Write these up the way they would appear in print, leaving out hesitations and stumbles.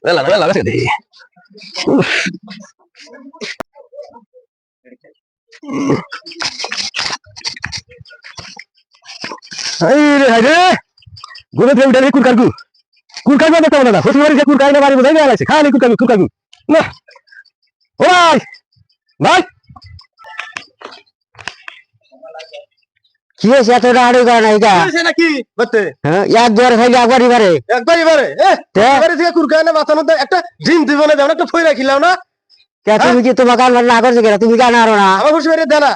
Bella, vedi. Haydi. Gune tren udah kurkargu. Kurkargu apa tahu nada? Hosi mari kurkargu mari budaya ala sih. Khali kurkargu. Nah. Oi. Bye. কি হয়েছে এত রাড়ি করে না এটা আছে নাকি বলতে হ্যাঁ একবার খাইলে একবারই পারে একবারে এবারে থেকে কুরকানে মাথানো একটা ডিম দিব না দেও না একটা ফই রাখিলাও না তুমি কি তোমার কান না করছো কেন তুমি জানো আর না আমার খুশি মেরে দেনা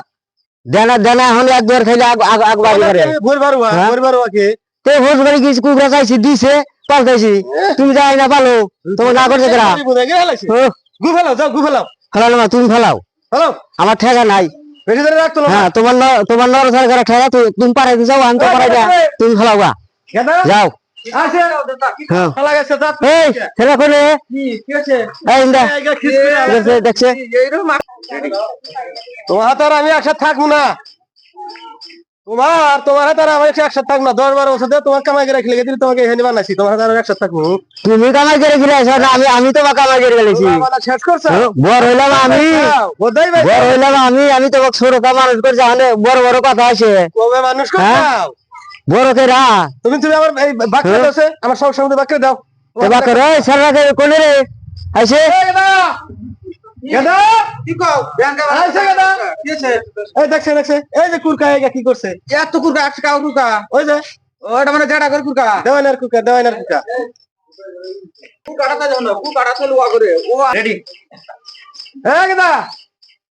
দেনা দেনা এখন একবার খাইলে একবারই পারে ভোর বারুয়া কে তে হোস বাড়ি কিছু কুকুরা চাইছি দিছে পাল্টাইছি তুমি যাই না পালো তোমার না করছো কেন গু ফেলাও যাও গু ফেলাও ফেলাও না তুমি ফেলাও ফেলাও আমার ঠেকা নাই বেশি ধরে রাখতো না হ্যাঁ তোমার নর সরকার ঠেকা তুমি পারে দিছাও আমি তো পারে না তুমি ফেলাও গা যাও আছে ফেলা গেছে দাঁত এই ছেলে করে কি আছে এই ইন্দা দেখছে তোমার হাতে আর আমি একসাথে থাকবো না তোমার হাতে আর আমি একসাথে থাকবো না 10-12 বছর ধরে তোমার কামাই করে রেখে দিলে তোমাকে এখানে বানাইছি তোমার হাতে আর একসাথে থাকবো তুমি কামাই করে রেখে আমি তো কামাই করে রেখেছি শেষ করছো বড় হইলাম আমি তো ছোট মানুষ করছি বড় বড় কথা আছে কবে মানুষ করছাও বড় কেরা তুমি আমার এই বাক্য আছে আমার সব সময় বাক্য দাও বাক্য রে সারাকে কোনে রে আইছে গেদা কি কও ব্যাংকে আইছে গেদা কি আছে এই দেখছে এই যে কুরকা কি করছে এত কুরকা আছে কাউ কুরকা ওই যে ওটা মানে জেডা করে কুরকা দেওয়ানের কুরকা কুরকাটা তো জানো কুরকাটা তো লুয়া করে ও রেডি এই গেদা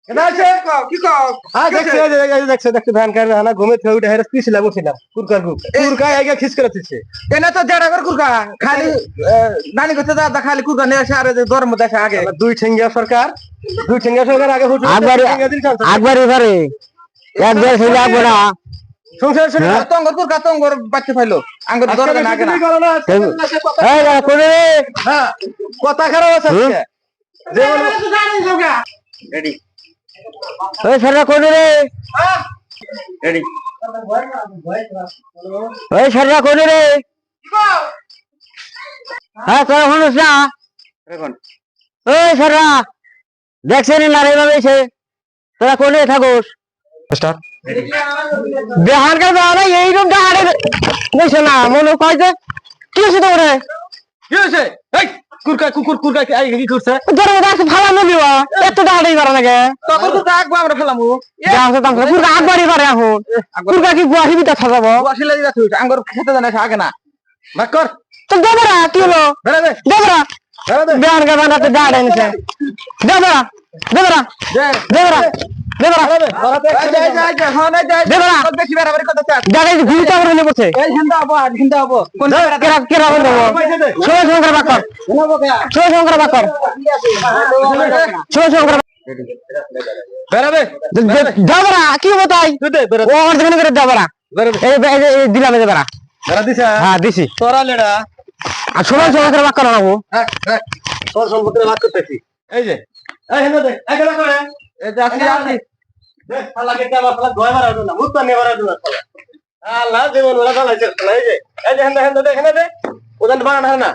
গেদা আছে কি কও দেখছে ধান কার না ঘুমে থেকে উঠে হেরে পিছলা বসিলাম কুরকা আগে খিস করে দিছে এনে তো জেডা করে কুরকা খালি নানি করতে দা খালি কুরকা নিয়ে আসে আর গরম দেশে আগে দুই ঠেঙ্গিয়া সরকার আগে হুট একবারই পারে একবার খেলে আসবো না সংসার তঙ্গর কুরকা তঙ্গর বাচ্চা ফাইলো আঙ্গুর দরকার না কেন এই কোনে রে হ্যাঁ কথা খারাপ আছে যে রেডি ওই সারা কোনে রে রেডি ওই সারা কোনে রে হ্যাঁ তোরা শুনিস না ওই সারা দেখছেন না রে ভাবে তোরা কোনে থাকোস দেহার কাছে এইরকম ডাহারে বুঝছো না মনে কয় যে কি হয়েছে তোর কি হয়েছে এই কুরকা কি করছে তোর মধ্যে আছে ফালানো দিবা এত ডাহারেই পারে নাকি তখন কুরকা আগবা আমরা ফেলামু কুরকা আগবারই পারে এখন কুরকা কি গুয়াহি বিটা থাকাবো গুয়াহি লাগি যাচ্ছে আঙ্গুর খেতে জানা আগে না ভাগ কর তো দেবরা কি হলো দেবরা দেহার কাছে নাতে ডাহারে নিছে দেবরা কি বতাই দিলাম দিছি তোরা লেড়া আর সময় সময় করে বাক করা নেবো তোর সম্পত্তি ভাগ করতেছি এই যে এই হেন দে একলা করে এই যে আসি দেখ শালা কে আবার শালা গয় মারা না মুত্তা নে মারা না আল্লাহ জীবন ওলা চালাইছে এই যে হেন দে হেন দে ওদান বানা না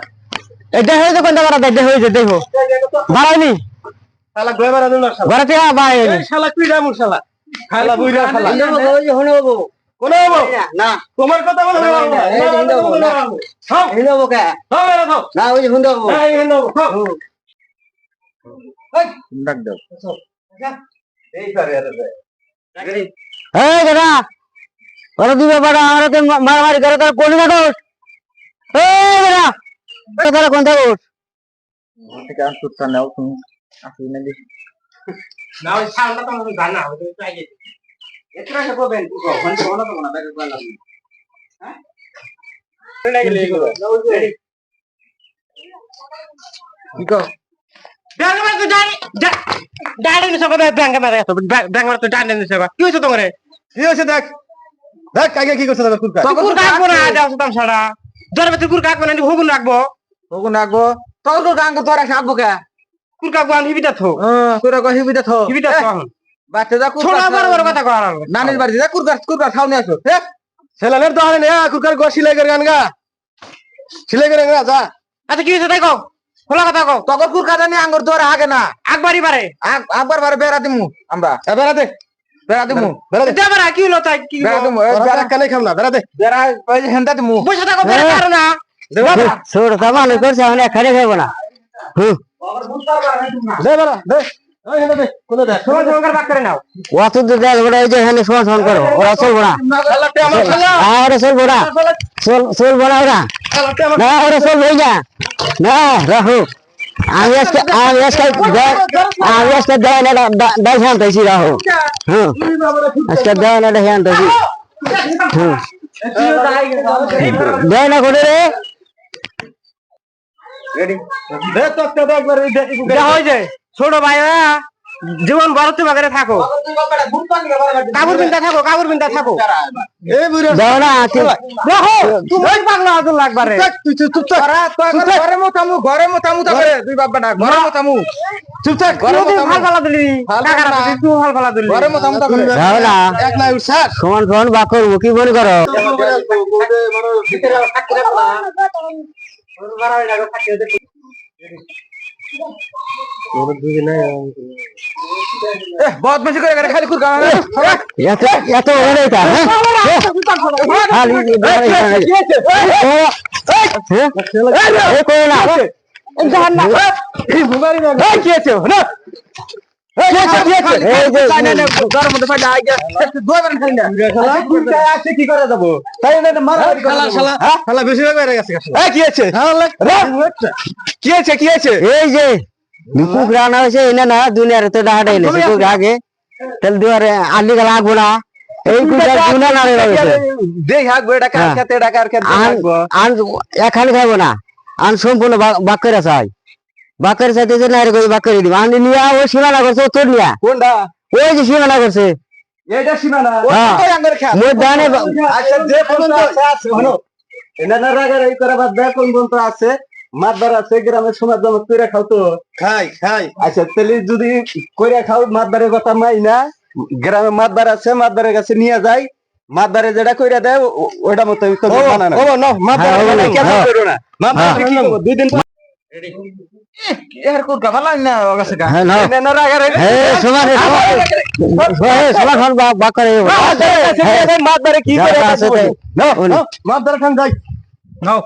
এটা হয়ে তো কোনটা বাড়া দে হয়েছে দেখো বাড়াইনি শালা গয় মারা না শালা বাড়াতে বাড়াইনি শালা কুইরা মুর শালা শালা বুইরা শালা ওই যে হনে হবো কোন হবো না তোমার কথা বলো না সব হিন্দু হবো কে সব এরা সব না ওই যে হিন্দু হবো এই হিন্দু সব ডাক দাও এই পারে এই দাদা ওরা দিবে বড় আমরা তো মারামারি করে তার কোন না দোষ এই দাদা তারা কোন দোষ ঠিক আছে সুত্তা নাও তুমি আসলে না দিছি না ওই ছাড়না তো আমি জানা ওই তো আগে এতরা সব বেন কো ফোন কোন তো না ব্যাগ করা লাগবে হ্যাঁ লাগলে এগুলো রেডি কি কো ব্যাংক মার তো ডাড়ি নিছে কবে ব্যাংক মারে তো ব্যাংক মার তো ডাড়ি নিছে কি হইছে তোমারে কি হইছে দেখ আগে কি করছ তোর কুরকা কুরকা রাখবো না দাও সুতাম ছাড়া দরবে কুরকা রাখবো না হগুন রাখবো তোর কুরকা আঙ্গ তোরা রাখবো কে কুরকা গান হিবিটা থো কুরকা হিবিটা থো বাচ্চা যা কুরকা ছোড়া বড় কথা কর নানির বাড়ি যা কুরকা খাওনি আসো ছেলের তো হারে না কুরকার গোশি লাগে গান গা সিলাই করে যা। আচ্ছা কি হয়েছে দেখো, খোলা কথা কও। তখন কুর কাটা নিয়ে আঙ্গুর তোর আগে না আকবারই পারে একবার বারে বেড়া দিমু আমরা বেড়াতে বেড়া দিমু বেড়া কি হলো তাই কি বেড়া দিমু কানে খাম না বেড়াতে বেড়া ওই যে হেন্তা দিমু বসে থাকো বেড়া পারো না ছোট সামান করছে আমি এখানে খাইবো না দে বেড়া দে ওই হেলে দে কোনে দে সময় সময় বাক করে নাও অত দূর দেখ ওরা এই যে এখানে সমান করো ওরা চলবো না ওরা চলবো না চলবো না ওরা না ওরা চলবো না না রাহু আমি আজকে দেয় শান্তাইছি রাহু হ্যাঁ আজকে দেয় না দেখে আনতেছি দেয় না করে রে দে তোকে দে একবার যা হই যায় ছোট ভাই জীবন বড়তে বাগারে থাকো কাপড় বিনতা থাকো এই বুড়ো দেও না দেখো তুমি পাগলা আদর লাগবারে তুই চুপ থাক ঘরে মোতামু তারপরে দুই বাপ্পাটা ঘরে মোতামু চুপ থাক ঘরে তুই মোতামু। হাল ফালা দিলি কাকারা দিলি তুই হাল ফালা দিলি ঘরে মোতামু তারপরে দেও না একলা উঠছাস সমান সমান বাক করবো কি মনে করো বদমাশি করে গেলে খালি কুর কাটা এত এত ওরে কা খালি এই কই না কি আছে না এই যে ঘরের মধ্যে ফাইলা আইগা দুই বার খালি না আছে কি করে যাব তাই না মারা শালা বেশি ভাগ হয়ে গেছে কি আছে কি আছে এই যে দুপুক রানা হয়েছে এনে না দুনিয়ার তো ডাহাটা এনেছে তো আগে তাহলে দুয়ারে আলি গেল আগবো না এই কুটা দুনা না রে দেই হাগবো এটা কার খেতে এটা কার খেতে হাগবো আন এখানে খাবো না আন সম্পূর্ণ বাক্যের চাই বাক্যের চাইতে যে না রে বাক্যের দিব আন নিয়া ও সীমানা করছে ও তোর নিয়া কোনটা ওই যে সীমানা করছে এটা সীমানা হ্যাঁ। ওই আঙ্গুর খা মোর দানে আচ্ছা যে পর্যন্ত আছে হলো এটা না রাগার এই করে বাদ দেখ কোন পর্যন্ত আছে মাতবার আছে গ্রামের সমাজ জমা করে খাও তো খাই আচ্ছা তাহলে যদি করে খাও মাতবারের কথা মাই না গ্রামে মাতবার আছে মাতবারের কাছে নিয়ে যাই মাতবারে যেটা কইরা দেয় ওইটা মতো তো বানা না ও নো মাথা হ্যাঁ, কেন হ্যাঁ। করো না মাতবার হ্যাঁ। কি করব দুই দিন এর কোন কথা না ও কাছে গা হ্যাঁ, না। না রাগার সমান সমান বাক্যের মাতবারে কি করে আছে নো মাথা খান যাই নাও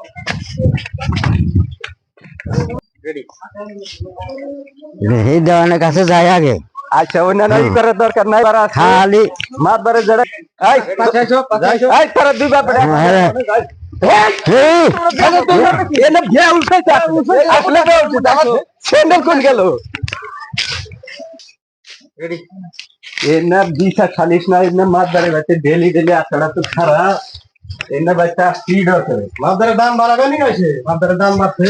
এই দেওয়ানের কাছে যাই আগে আচ্ছা অন্যান্য ই করার দরকার নাই খালি মাতবারে যেটা এই তারা দুই বাপ এনে ভে উল্টাইছে আসলে ভে উল্টাইছে আমার স্যান্ডেল কোন গেল এনার দিশা খালিস না এনার মাতবারে বাইতে ডেলি আসাটা তো খারাপ এনার বাইতে স্পিড আছে মাথার দাম বাড়াবে নি কইছে মাথার দাম বাড়ছে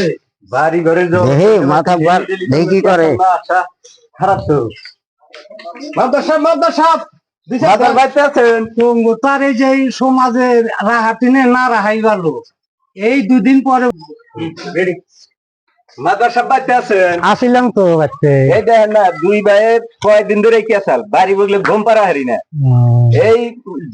বাড়ি ঘরে যাও দেখি মাথা বার দেখি কি করে আচ্ছা খারাপ তো মাদ্রাসা মাতার বাইতে আছেন তার এই যে এই সমাজে রাহাটিনে না রাহাই ভালো এই দুদিন পরে মাদ্রাসা বাইতে আছেন আসিলাম তো বাচ্চা এই দেখেন না দুই ভাইয়ে কয়দিন ধরে কি আসাল বাড়ি বগলে ঘুম পাড়া হারি না এই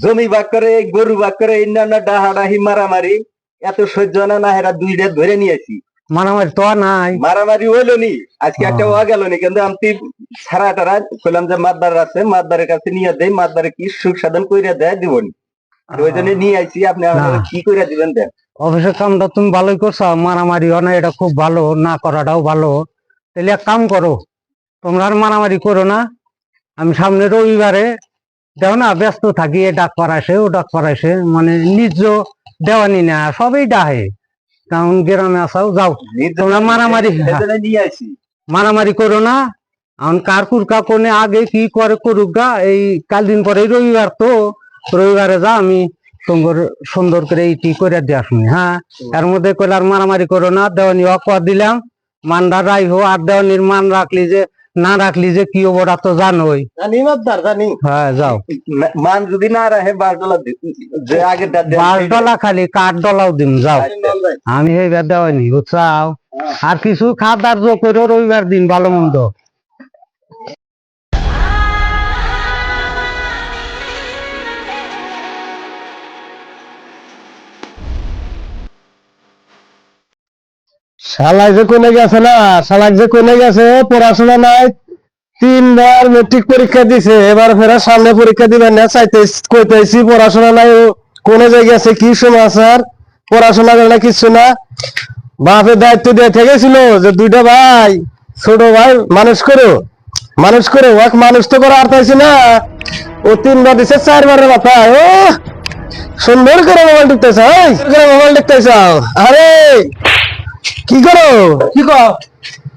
জমি ভাগ করে এই গরু ভাগ করে অন্যান্য ডাহাডাহি মারামারি এত সহ্য না হেরা দুইটা ধরে নিয়েছি মারামারি তো আর নাই মারামারি হইলো নি আজকে একটা হওয়া গেল নি কিন্তু আমি সারা টারা বললাম যে মাতবার আছে মাতবারের কাছে নিয়ে দেয় মাতবারে কি সুখ সাধন কইরা দেয় দিবনি ওই জন্য নিয়ে আইছি আপনি আমাকে কি কইরা দিবেন দেন অবশ্যই কামটা তুমি ভালোই করছো মারামারি না এটা খুব ভালো না করাটাও ভালো তাহলে এক কাম করো তোমরা আর মারামারি করো না আমি সামনে রবিবারে দেখো না ব্যস্ত থাকি এ ডাক পাড়াইছে ও ডাক পাড়াইছে মানে নিজ দেওয়ানি না সবই ডাহে কারণ গ্রামে আসাও যাও তোমরা মারামারি নিয়ে আইছি মারামারি করো না এখন কার কুরকা কোনে আগে কি করে করুক গা এই কাল দিন পরে রবিবার তো রবিবারে যা আমি তোমার সুন্দর করে এইটি করে দিয়ে আসুন হ্যাঁ এর মধ্যে কইলে আর মারামারি করো না দেওয়ানি অকর দিলাম মানরা রাই হো আর দেওয়ানির মান রাখলি যে না রাখলি যে কি ওরা তো জানোই জানি মাদ্দার জানি হ্যাঁ যাও মান যদি না রাখে বাসডলা যে আগে বাস ডলা খালি কাঠ ডলাও দিন যাও আমি এইবার দেওয়ানি বুঝছাও আর কিছু খাবার যোগ করে রবিবার দিন ভালো মন্দ শালাক যে কোনে গেছে না, শালাক যে কোনে গেছে, পড়াশোনা নাই, 3বার মেট্রিক পরীক্ষা দিছে, এবার ফেরা সামনে পরীক্ষা দিবেন না, কইতেছি পড়াশোনা নাই, ও কোনে জায়গায় আছে, কি সমাচার, পড়াশোনা করে না, কিছু না। বাপের দায়িত্ব দিয়ে থেকেছিল যে 2টা ভাই, ছোট ভাই মানুষ করো এক মানুষ তো করা আর পাইছি না, ও 3বার দিছে, 4বারের মাথায়। ও সুন্দর করে মোবাইল টিপতেছ, মোবাইল দেখতেছ, আরে কি করো, কি কর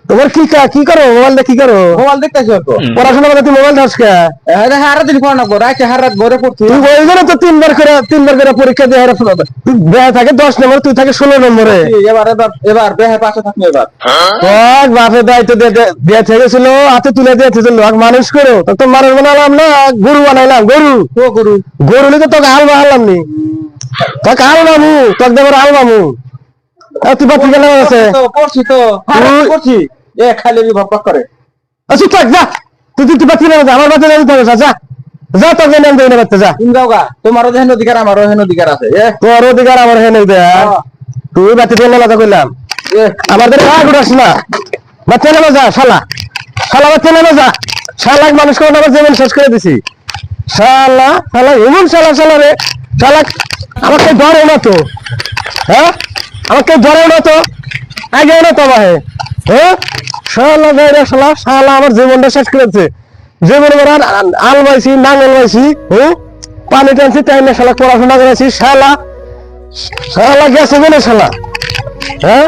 তোমার, কি করো মোবাইল কি করো, মোবাইল দেখতেছো তো, পড়াশোনা করে তুই মোবাইল ধরছ কে? হারা দিন পড়া না, রাতে হারাত ঘরে পড়ছি, তুই ওই জন্য তো 3বার করে পরীক্ষা দিয়ে হারা ফেলো, তুই বেহা থাকে 10 নম্বর, তুই থাকে 16 নম্বরে। এবার বেহার পাশে থাকবে, এবার বাপের দায়িত্ব দিয়ে থেকেছিল, হাতে তুলে দিয়ে থেকেছিল, মানুষ করো, তো মানুষ বানালাম না, গরু বানাইলাম, গরু নিতে তোকে হাল বানালাম নি, তোকে হাল বামু, তোকে দেবার হাল বামু, তুই বাতি গেলে আছে পড়ছি তো পড়ছি, এ খালি ভক করে, আচ্ছা থাক যা, তুই বাতি গেলে আমার বাতি গেলে যা যা যা, তোকে নাম দেই না বাচ্চা, যা তুমি যাও গা, তোমারও হেন অধিকার, আমারও হেন অধিকার আছে, তোর অধিকার আমার হেন দেয়, তুই বাতি গেলে কথা কইলাম, আমাদের রাগ উঠাস না, বাচ্চা নেমে যা, শালা বাচ্চা নেমে যা, শালাক মানুষ করে আমার জীবন শেষ করে দিছি, শালা এমন শালা রে, শালা আমাকে ধরে না তো, হ্যাঁ আমাকে ধরে না তো, আগে না তো ভাই, হ্যাঁ শালা আমার জীবনটা শেষ করেছে, জীবন আল পাইছি, নাঙ্গল পাইছি, পানি টানছি, তাই না শালা পড়াশোনা করেছি, শালা গেছে বলে শালা, হ্যাঁ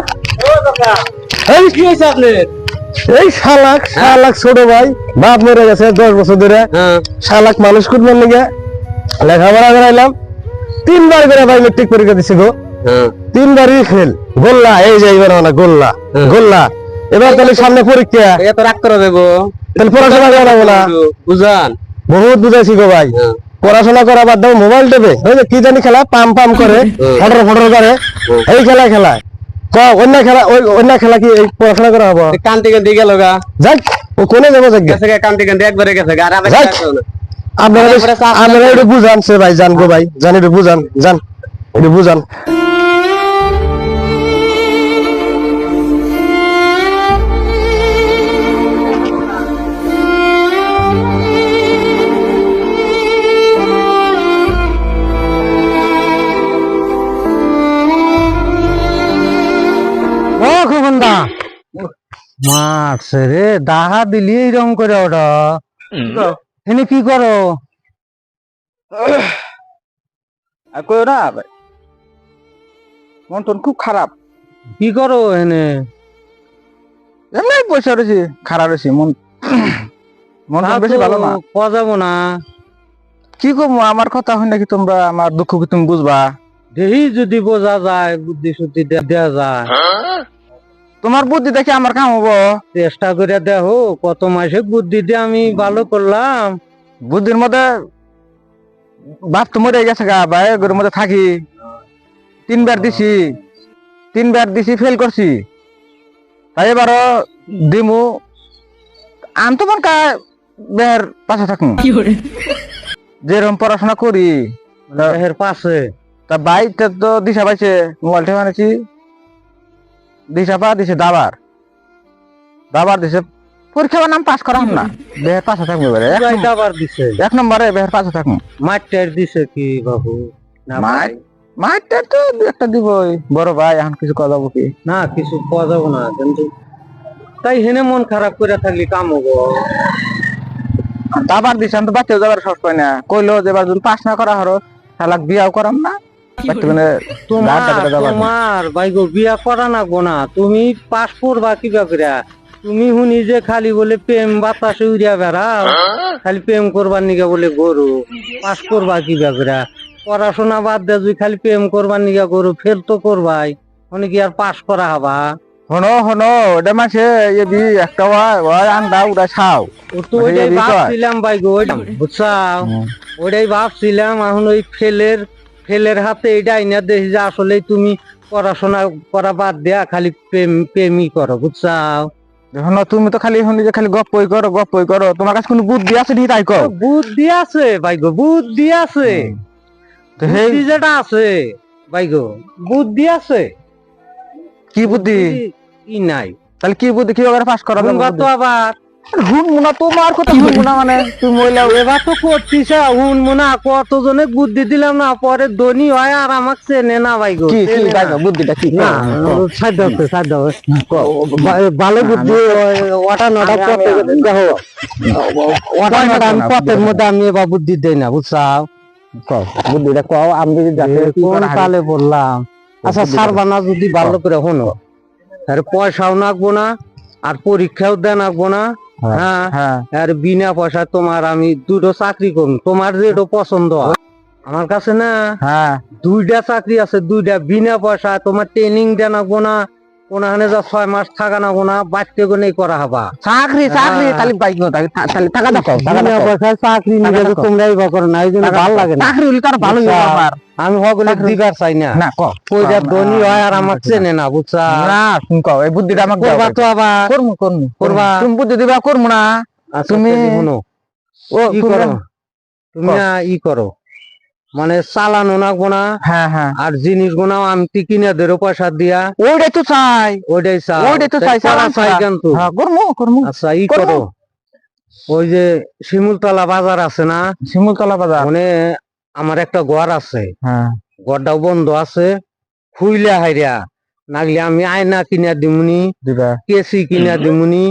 এই কি হয়েছে আপনার, এই শালাক ছোট ভাই, বাপ মরে গেছে 10 বছর ধরে, শালাক মানুষ করবেন লেগে লেখাপড়া করাইলাম, 3বার করে ভাই মেট্রিক পরীক্ষা দিছি গো, 3বারই ফেল, গোল্লা, এই যে এবার না গোল্লা, এবার তাহলে সামনে পরীক্ষা, এত রাগ করে দেবো, তাহলে পড়াশোনা করাবো না, বুঝান বহুত বুঝাইছি গো ভাই, পড়াশোনা করা বাদ দাও, মোবাইল টেপে কি জানি খেলা, পাম করে ফটো করে, এই খেলায় অন্য খেলা কি এই পড়াশোনা করা হবো, কান্তি গেল গা, যাক ও কোনে যাবো, কান্তি একবারে গেছে, আপনারা একটু বুঝান সে ভাই, জান গো ভাই, জান একটু বুঝান, একটু বুঝান। মারছে রে, দাহা দিলি এইরকম করে, ওটা এনে কি করো, কই না ভাই, মন টন খুব খারাপ, কি করো এনে, এমনি পয়সা রয়েছে, খারাপ রয়েছে, মন বেশি ভালো না, পাওয়া যাবো না, কি করবো, আমার কথা হয় নাকি, তোমরা আমার দুঃখ কি তুমি বুঝবা, দেহি যদি বোঝা যায়, বুদ্ধি শুদ্ধি দেওয়া যায়, তোমার বুদ্ধি দেখে আমার কাম হবো, চেষ্টা করে দেখো, কত মাসে বুদ্ধি দিয়ে আমি ভালো করলাম, বুদ্ধির মধ্যে বাপ তো মরে গেছে গা ভাই, ঘরের মধ্যে থাকি, 3বার দিছি ফেল করছি, তাই এবারও দিমু, আমি তোমার বের পাশে থাকুন, যেরকম পড়াশোনা করি এর পাশে, তা বাইকটা তো দিশা পাইছে, মোবাইলটা বানিয়েছি, দিশা দিছে দাবার দিছে, পরীক্ষা নাম পাস করা না, বেহের পাশে থাকবো, দাবার দিছে 1 নম্বরে বেহের পাশে থাকুন, মাঠটার দিছে কি বাবু, মাঠটা তো একটা দিবই, বড় ভাই এখন কিছু কথা যাবো কি না, কিছু পাওয়া যাবো না, কিন্তু তাই হেনে মন খারাপ করে থাকলে কাম হবো, দাবার দিছে, আমি তো বাচ্চা যাবার সাহস পাই না, কইলো যে এবার যদি পাস না করা হলো শালাক বিয়াও করাম না, তোমার ভাইগো বিয়া করা নাগবো না, তুমি পাস করবা কি ব্যাপারে, তুমি শুনি যে খালি বলে প্রেম বাতাসে উড়িয়া বেড়াও, খালি প্রেম করবার নিগা বলে গরু, পাস করবা কি ব্যাপারে, পড়াশোনা বাদ দিয়ে তুই খালি প্রেম করবার নিগা গরু, ফেল তো করবাই, অনেক আর পাস করা হবা, হনো ওটা মাসে একটা আন্ডা উড়া ছাও, তো ওইটাই ভাবছিলাম ভাইগো, বুঝছাও, ওইটাই ভাবছিলাম, এখন ওই ফেলের হাতে এটা আইনা দেখি যে আসলে তুমি পড়াশোনা করা বাদ দেয়া খালি প্রেমই করো, বুঝছাও, তুমি তো খালি খালি গপ্পই করো, তোমার কাছে কোনো বুদ্ধি আছে নি, তাই কও, বুদ্ধি আছে ভাইগো, বুদ্ধি আছে, যেটা আছে ভাইগো, বুদ্ধি আছে, কি বুদ্ধি, কি নাই তাহলে কি বুদ্ধি কি করে পাস করা শুনবা তো আবার হুনমুনা তোমার কথা হুনমুনা মানে তুমি মহিলা এবার তো করছিস হুন মনে কতজনে বুদ্ধি দিলাম না পরে ধনী হয় আর আমাকে চেনে না ভাই গো কি কি চেনে না। ভাই বুদ্ধিটা কি না সাধ্য হচ্ছে সাধ্য ভালো বুদ্ধি ওটা নটা পথে দেখো ওটা নটা আমি পথের মধ্যে আমি এবার বুদ্ধি দেই না বুঝছাও বুদ্ধিটা কও আমি যদি যাতে কি কোন করা হয়। কালে বললাম আচ্ছা সারবানা যদি ভালো করে হনো আর পয়সাও নাকবো না আর পরীক্ষাও দেন নাকবো না হ্যাঁ হ্যাঁ আর বিনা পয়সা তোমার আমি দুটো চাকরি করুন তোমার যেটা পছন্দ হয় আমার কাছে না হ্যাঁ দুইটা চাকরি আছে দুইটা বিনা পয়সা তোমার ট্রেনিং দেন নাকবো না কোনখানে যা 6 মাস থাকা নাকবো না বাচ্চা কোনে করা হবা চাকরি চাকরি হ্যাঁ। তাহলে বাইক তাহলে টাকা দাও বিনা পয়সায় চাকরি নিলে তো তোমরাই বা করো না এই জন্য ভালো লাগে না চাকরি হলে তার ভালো ব্যাপার আমি সকলে দিবার চাই না না ক কইরা ধনী হয় আর আমার চেনে না বুঝছা না শুন কও এই বুদ্ধিটা আমাকে দাও করবা তো আবার করমু করমু করবা। তুমি বুদ্ধি দিবা করমু না তুমি তুমি- শুনো ও ই তুমি- করো তুমি না ই করো মানে চালানো নাকবো না হ্যাঁ হ্যাঁ আর জিনিস গুনাও আমি কিনে দেরো পয়সা দিয়া ওইটাই তো চাই ওইটাই চাও ওইটাই তো চাই তাই করা চাই কিন্তু হ্যাঁ করমু করমু আচ্ছা ই করবো। করো ওই যে শিমুলতলা বাজার আছে না শিমুলতলা বাজার মানে আমার একটা ঘর আছে হ্যাঁ ঘরটাও বন্ধ আছে খুইলা হাইরা নাগলে আমি আয়না কিনা দিমুনি দিবা কেসি কিনা দিমুনি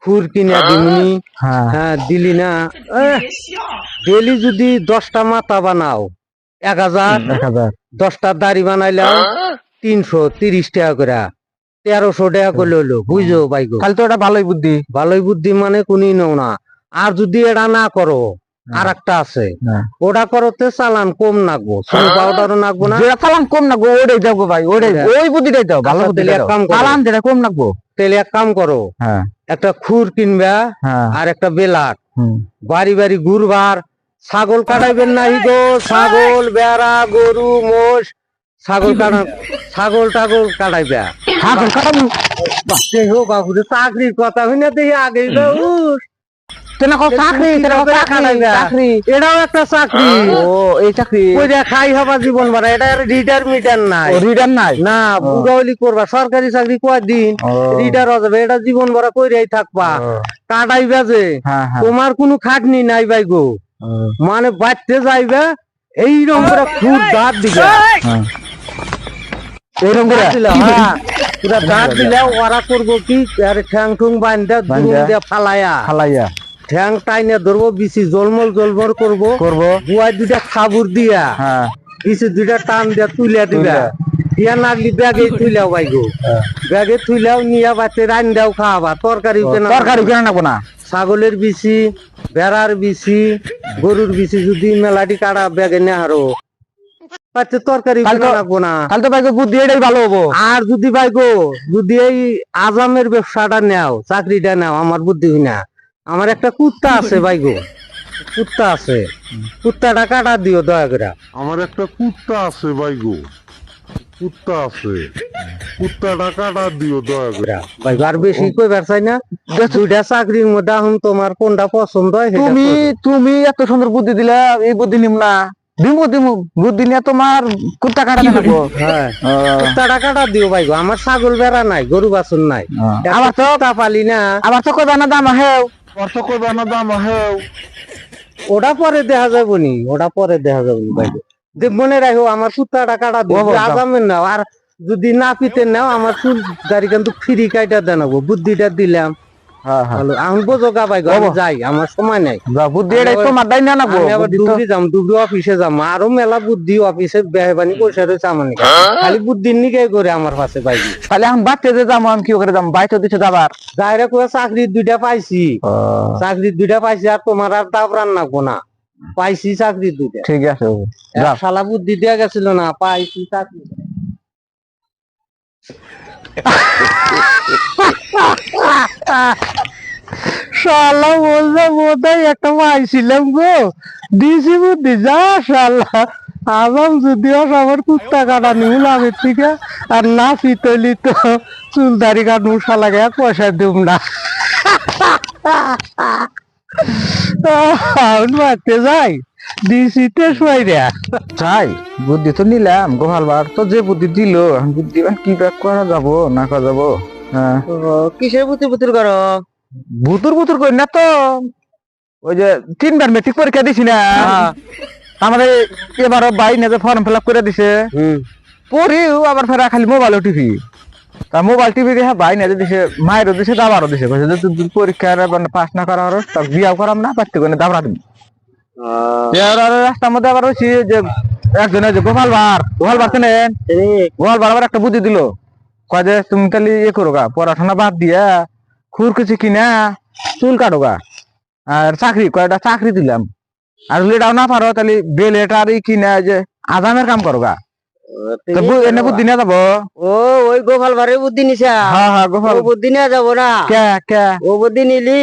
ফুর কিনা দিমুনি হ্যাঁ হ্যাঁ দিলি না ডেলি যদি 10টা মাথা বানাও 1000 1000 10টা দাড়ি বানাইলাম 330 টাকা করে 1300 টাকা করে লইলো বুঝছো ভাইগো তাহলে তো এটা ভালোই বুদ্ধি ভালোই বুদ্ধি মানে কোনি নাও না আর যদি এটা না করো আর একটা আছে হ্যাঁ। ওটা করতে চালান কম নাকবো চুন পাউডারও নাকবো না যেটা চালান কম না গো ওইটাই দাও গো ভাই ওইটাই হ্যাঁ। ওই বুদ্ধিটাই দাও ভালো আচ্ছা, বুদ্ধি তাহলে এক কাম করো। চালান যেটা কম লাগবো তাহলে এক কাম করো হ্যাঁ একটা খুর কিনবা হ্যাঁ আর একটা বেলাট হুম বাড়ি বাড়ি ঘুরবার ছাগল কাটাইবেন নাহি গো ছাগল বেড়া গরু মোষ ছাগল টাগল কাটাইবা ছাগল কাটাবো দেখো বাবুরে চাকরির কথা হই না দেখি আগেই বাবুর তেনা কো চাকরি তেনা কো চাকরি চাকরি এটাও একটা চাকরি ও এই চাকরি ওইটা খাই হবা জীবন ভরা এটা রিটায়ারমিটার নাই ও রিটার্ন নাই না বুড়াউলি করবা সরকারি চাকরি কয়দিন ও। রিটায়ার হয়ে যাবে এটা জীবন ভরা কইরাই থাকবা কাটাইবা যে হ্যাঁ হ্যাঁ তোমার কোনো খাটনি নাই ভাই গো মানে বাড়তে যাইবা এইরকম করে খুব দাঁত দিবা এরকম করে দাঁত দিলা, হ্যাঁ, পুরা দাঁত দিলে ওরা করবো কি আরে ঠ্যাং ঠুং বান্ধা দুরুম দিয়ে ফালাইয়া ফালাইয়া ঠ্যাং টাইনে ধরবো বিচি জলমল জলমল করবো করবো বুয়াই দুইটা খাবুর দিয়া হ্যাঁ বিচি দুইটা টান দিয়া তুলিয়া দিবা দিয়া নাগলি ব্যাগে তুইলাও ভাই গো ব্যাগে তুইলাও নিয়া বাচ্চা রান দাও খাওয়াবা তরকারি তরকারি কেন নাকবো না ছাগলের বিচি বেড়ার বিচি গরুর বিচি যদি মেলাটি কাটা ব্যাগে নেহারো বাচ্চা তরকারি কাল তো- রাখবো না তাহলে তো ভাই গো বুদ্ধি এটাই ভালো হবো আর যদি ভাই গো যদি এই আজামের ব্যবসাটা নেও চাকরিটা নেও আমার বুদ্ধি হই না আমার একটা কুত্তা আছে ভাই গো কুত্তা আছে কুত্তাটা কাটা দিও দয়া করে আমার একটা কুত্তা আছে ভাই গো কুত্তা আছে কুত্তাটা কাটা দিও দয়া করে ভাই গো, আর বেশি কইবার চাই না দুইটা চাকরির মধ্যে এখন তোমার কোনটা পছন্দ হয় সেটা তুমি করো। তুমি এত সুন্দর বুদ্ধি দিলে এই বুদ্ধি নিম না দিমু দিমু বুদ্ধি নিয়ে তোমার কুত্তা কাটা নেবো হ্যাঁ কুত্তাটা কাটা দিও ভাই গো আমার ছাগল বেড়া নাই গরু বাছুর নাই আমার তো কুত্তা পালি না আবার তো কইবা না দাম হেও অর্থ করবে না দাম হেও ওটা পরে দেখা যাবে নি ওটা পরে দেখা যাবে নি ভাই গো। মনে রাখো আমার কুত্তাটা কাটা দিও বাবা, আজামের নাও আর যদি না পিতে নাও আমার চুল দাড়ি কিন্তু ফ্রি কাইটা দেনাবো বুদ্ধিটা দিলাম হ্যাঁ হ্যাঁ ভালো আমি বোঝোগা ভাই গো, আমি যাই আমার সময় নাই যা বুদ্ধি এটাই তোমার দাই না নাবো আমি আবার ডুবরি অফিসে যাম আরো মেলা বুদ্ধি অফিসে বেহবানি পয়সা রয়েছে আমার নিকে। খালি বুদ্ধির নিকে করে আমার পাশে পাই তাহলে এখন বাচ্চা যে যাবো আমি কি করে যাবো বাইতে দিচ্ছে যাবার যাইরা কয়ে চাকরির দুইটা পাইছি চাকরির দুইটা পাইছি আর তোমার আর দাবরান নাকবো না পাইছি চাকরির দুইটা ঠিক আছে এক শালা বুদ্ধি দেয়া গেছিল না পাইছি চাকরি শালা বলছে বোধহয় একটা পাইছিলাম গো দিছি বুদ্ধি যা শালা আজম যদিও সবার কুত্তা কাটা নিউল আমের থেকে আর না পিতলি তো চুল দাড়ি কাটু শালাকে এক পয়সা দিব না মারতে যাই দিছি তো সইরা তাই বুদ্ধি তো নিলাম গোপাল বার তো যে বুদ্ধি দিল বুদ্ধি কি ব্যাক করা যাবো না করা যাবো হ্যাঁ কিসের বুতুর বুতুর করো? ভুতুর ভুতুর করি না তো, ওই যে 3বার মেট্রিক পরীক্ষা দিছি না, আমাদের এবারও ভাই না ফর্ম ফিল আপ করে দিছে, পরেও আবার ফেরা খালি মোবাইল টিভি, তা মোবাইল টিভি দিয়ে ভাই না দিছে, মায়েরও দিছে দাবারও দিছে, কইছে যে তুই পরীক্ষার পাস না করা হরস তার বিয়াও করাম না, পারতে করে দাবরা দিবি। রাস্তার মধ্যে আবার হচ্ছে যে একজনে যে গোপাল বার চেনেন, গোপাল বার আবার একটা বুদ্ধি দিল, কয় যে তুমি তাহলে ইয়ে করো গা, পড়াশোনা বাদ দিয়া খুর কিছু কিনা চুল কাটো গা, আর চাকরি কয়টা চাকরি দিলাম, আর যদি এটাও না পারো তাহলে বেলেটার কিনা যে আজামের কাম করো গা, এনে বুদ্ধি নিয়ে যাবো। ও ওই গোপাল ভারে বুদ্ধি নিছা? হ্যাঁ হ্যাঁ গোপাল ও বুদ্ধি নিয়ে যাবো না, কে কে ও বুদ্ধি নিলি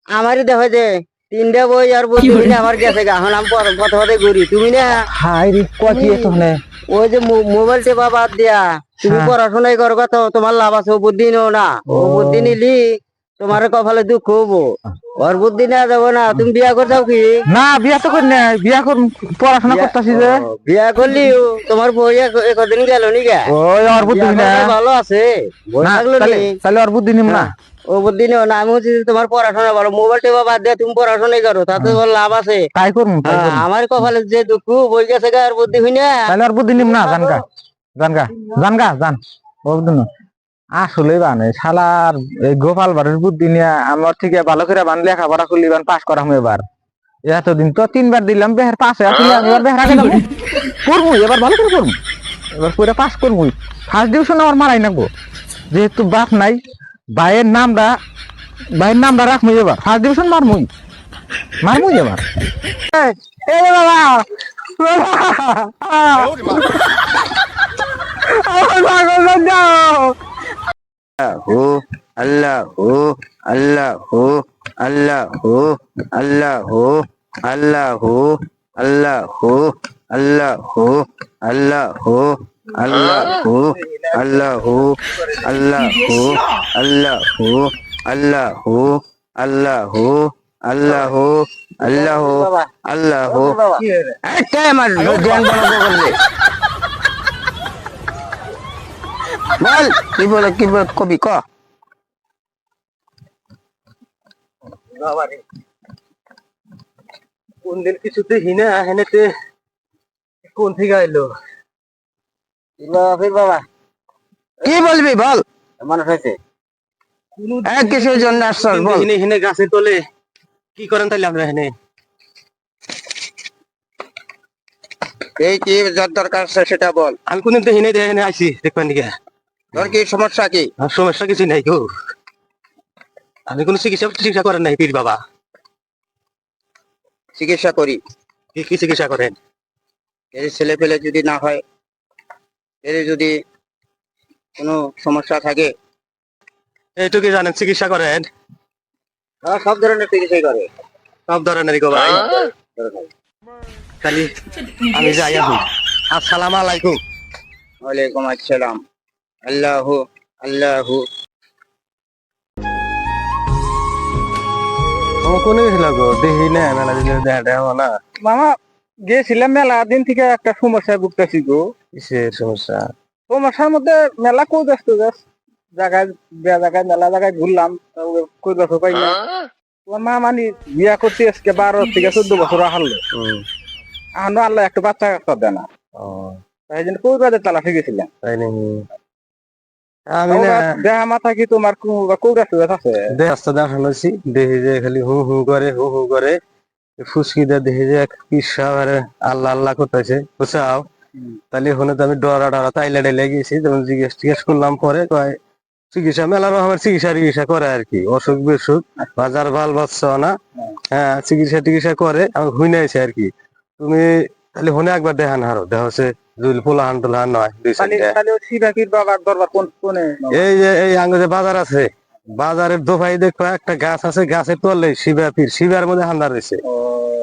আমারই দেখো যে 3টা বই আর বুদ্ধি নিলে আমার গেছে গা, এখন আমি পথে ঘুরি, তুমি না হাই রে কি এখানে ওই যে মোবাইল টেপা বাদ দিয়া তুমি পড়াশোনাই করো তো তোমার লাভ আছে, ও বুদ্ধি নিও না, ও বুদ্ধি নিলি তোমার কপালে দুঃখ হবো, ওর বুদ্ধি নেওয়া যাবো না। তুমি বিয়া করছাও কি? না বিয়া তো করি না, বিয়া কর পড়াশোনা করতেছি যে। বিয়া করলি তোমার বই একদিন গেল নি গা, ওই ওর বুদ্ধি না ভালো আছে বই না, থাকলো নি, তাহলে ওর বুদ্ধি নিম না, ও বুদ্ধি নিও না। আমি হচ্ছি তোমার পড়াশোনা ভালো, মোবাইল টেপা বাদ দিয়ে তুমি পড়াশোনাই করো, তাতে তোমার লাভ আছে। তাই করুন আমার কপালে যে দুঃখ বই গেছে গা, আর বুদ্ধি হই না, তাহলে ওর বুদ্ধি নিম না, জান ওর বুদ্ধি না। আসলে বানে শালার এই গোপাল বাড়ির বুদ্ধি নিয়ে আমার থেকে ভালো করে বান লেখাপড়া করলি বান পাস করা আমি এবার, এতদিন তো 3বার দিলাম বেহের পাশে আসলে আমি এবার বেহের আগে যাবো, করবো এবার ভালো করে করবো, এবার পুরো পাস করবো, ফার্স্ট ডিভিশন আমার মারাই নাকবো, যেহেতু বাপ নাই ভাইয়ের নামটা রাখবো, এবার ফার্স্ট ডিভিশন মারমুই এবার। এই বাবা আল্লাহ আল্লাহ আল্লাহ আল্লাহ আল্লাহ আল্লাহ আল্লাহ আল্লাহ আল্লাহ আল্লাহ আল্লাহ আল্লাহ আল্লাহ আল্লাহ আল্লাহ আল্লাহ আল্লাহ আমার জ্ঞান বড় করবে, বল কি বল কবি ক। কোন দিন কিছুতে হিনে হেনেতে কোন থেকে আইলো? বাবা কি বলবি বল, মানুষ হয়েছে কিসের জন্য আসছস বল। হিনে হিনে গাছে তোলে কি করেন তাইলে আমরা হেনে? এই কি যার দরকার আছে সেটা বল। আমি কোনদিন তো হিনে হেনে আইছি দেখবেন দিকে। তোর কি সমস্যা কি? আর সমস্যা কিছু নাই গো, আমি কোনো চিকিৎসা করেন নাই পীর বাবা। চিকিৎসা করি। কি চিকিৎসা করেন? এর ছেলে পেলে যদি না হয়, এর যদি কোনো সমস্যা থাকে, এইটুকু জানেন চিকিৎসা করেন? সব ধরনের চিকিৎসাই করে। সব ধরনেরই গো ভাই। খালি আমি যাই এখন। আসসালামু আলাইকুম। ওয়ালাইকুম আসসালাম। আল্লাহ আল্লাহ। কোনে গেছিল গো? দেখি না মেলা দিন দেখা না। মামা গেছিলাম, মেলা দিন থেকে একটা সমস্যায় ভুগতেছি গো। কিসের সমস্যা? সমস্যার মধ্যে মেলা কই ব্যস্ত জায়গায় মেলা জায়গায় ঘুরলাম, কই ব্যস্ত পাই না। তোমার মা মানি বিয়া করতে আজকে 12 থেকে 14 বছর হারলো, এখনো আল্লাহ একটা বাচ্চা কাচ্চা দেয় না, তাই জন্য কই বাজার তালাশে গেছিলাম। তাই নাকি? আমি না দেখা মাথা কি তোমার কই ব্যস্ত আছে? রাস্তা দেখানো দেখি যে খালি হু হু করে ফুসকি দিয়ে দেখি যে এক পিসা আল্লাহ আল্লাহ করতেছে, বুঝছাও? তাহলে ওখানে তো আমি ডরা তাইলে ডাইলে গেছি, তখন জিজ্ঞেস করলাম, পরে কয় চিকিৎসা মেলা রকমের চিকিৎসা করে আর কি, অসুখ বিসুখ বাজার ভাল বাচ্চা না, হ্যাঁ চিকিৎসা করে, আমি হুই নাইছে আর কি। তুমি তাহলে হনে একবার দেখান হারো, দেখা হচ্ছে পোলাহান টোলাহান নয় 2-4টা। এই যে এই আঙ্গুরে বাজার আছে, বাজারের দোভাই দেখো একটা গাছ আছে, গাছের তলে শিবার মধ্যে হান্দা রয়েছে।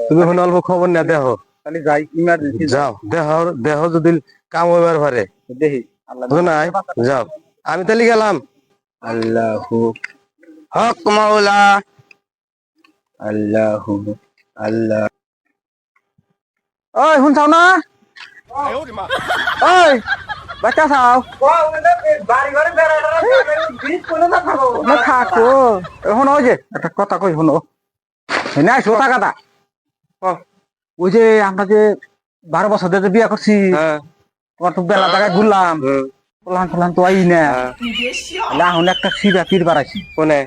তুমি এখন অল্প খবর না দেখো, যাই ইমার্জেন্সি যাও দেহ যদি কাম হইবার পারে দেখি। নাই যাও, আমি তাহলে গেলাম। আল্লাহু হক মাওলা। আল্লাহু আল্লাহ। ওই শুনছাও না? ওই বাচ্চা চাও? না থাকো এখন ওই যে একটা কথা কই শোনো না সোটা কথা ওই যে আমরা যে 12 বছর ধরে বিয়ে করছি তোমার তো বেলা জায়গায় ঘুরলাম পোলান পোলান তো আই না এখন একটা শিবা পীর বাড়াইছি কোনে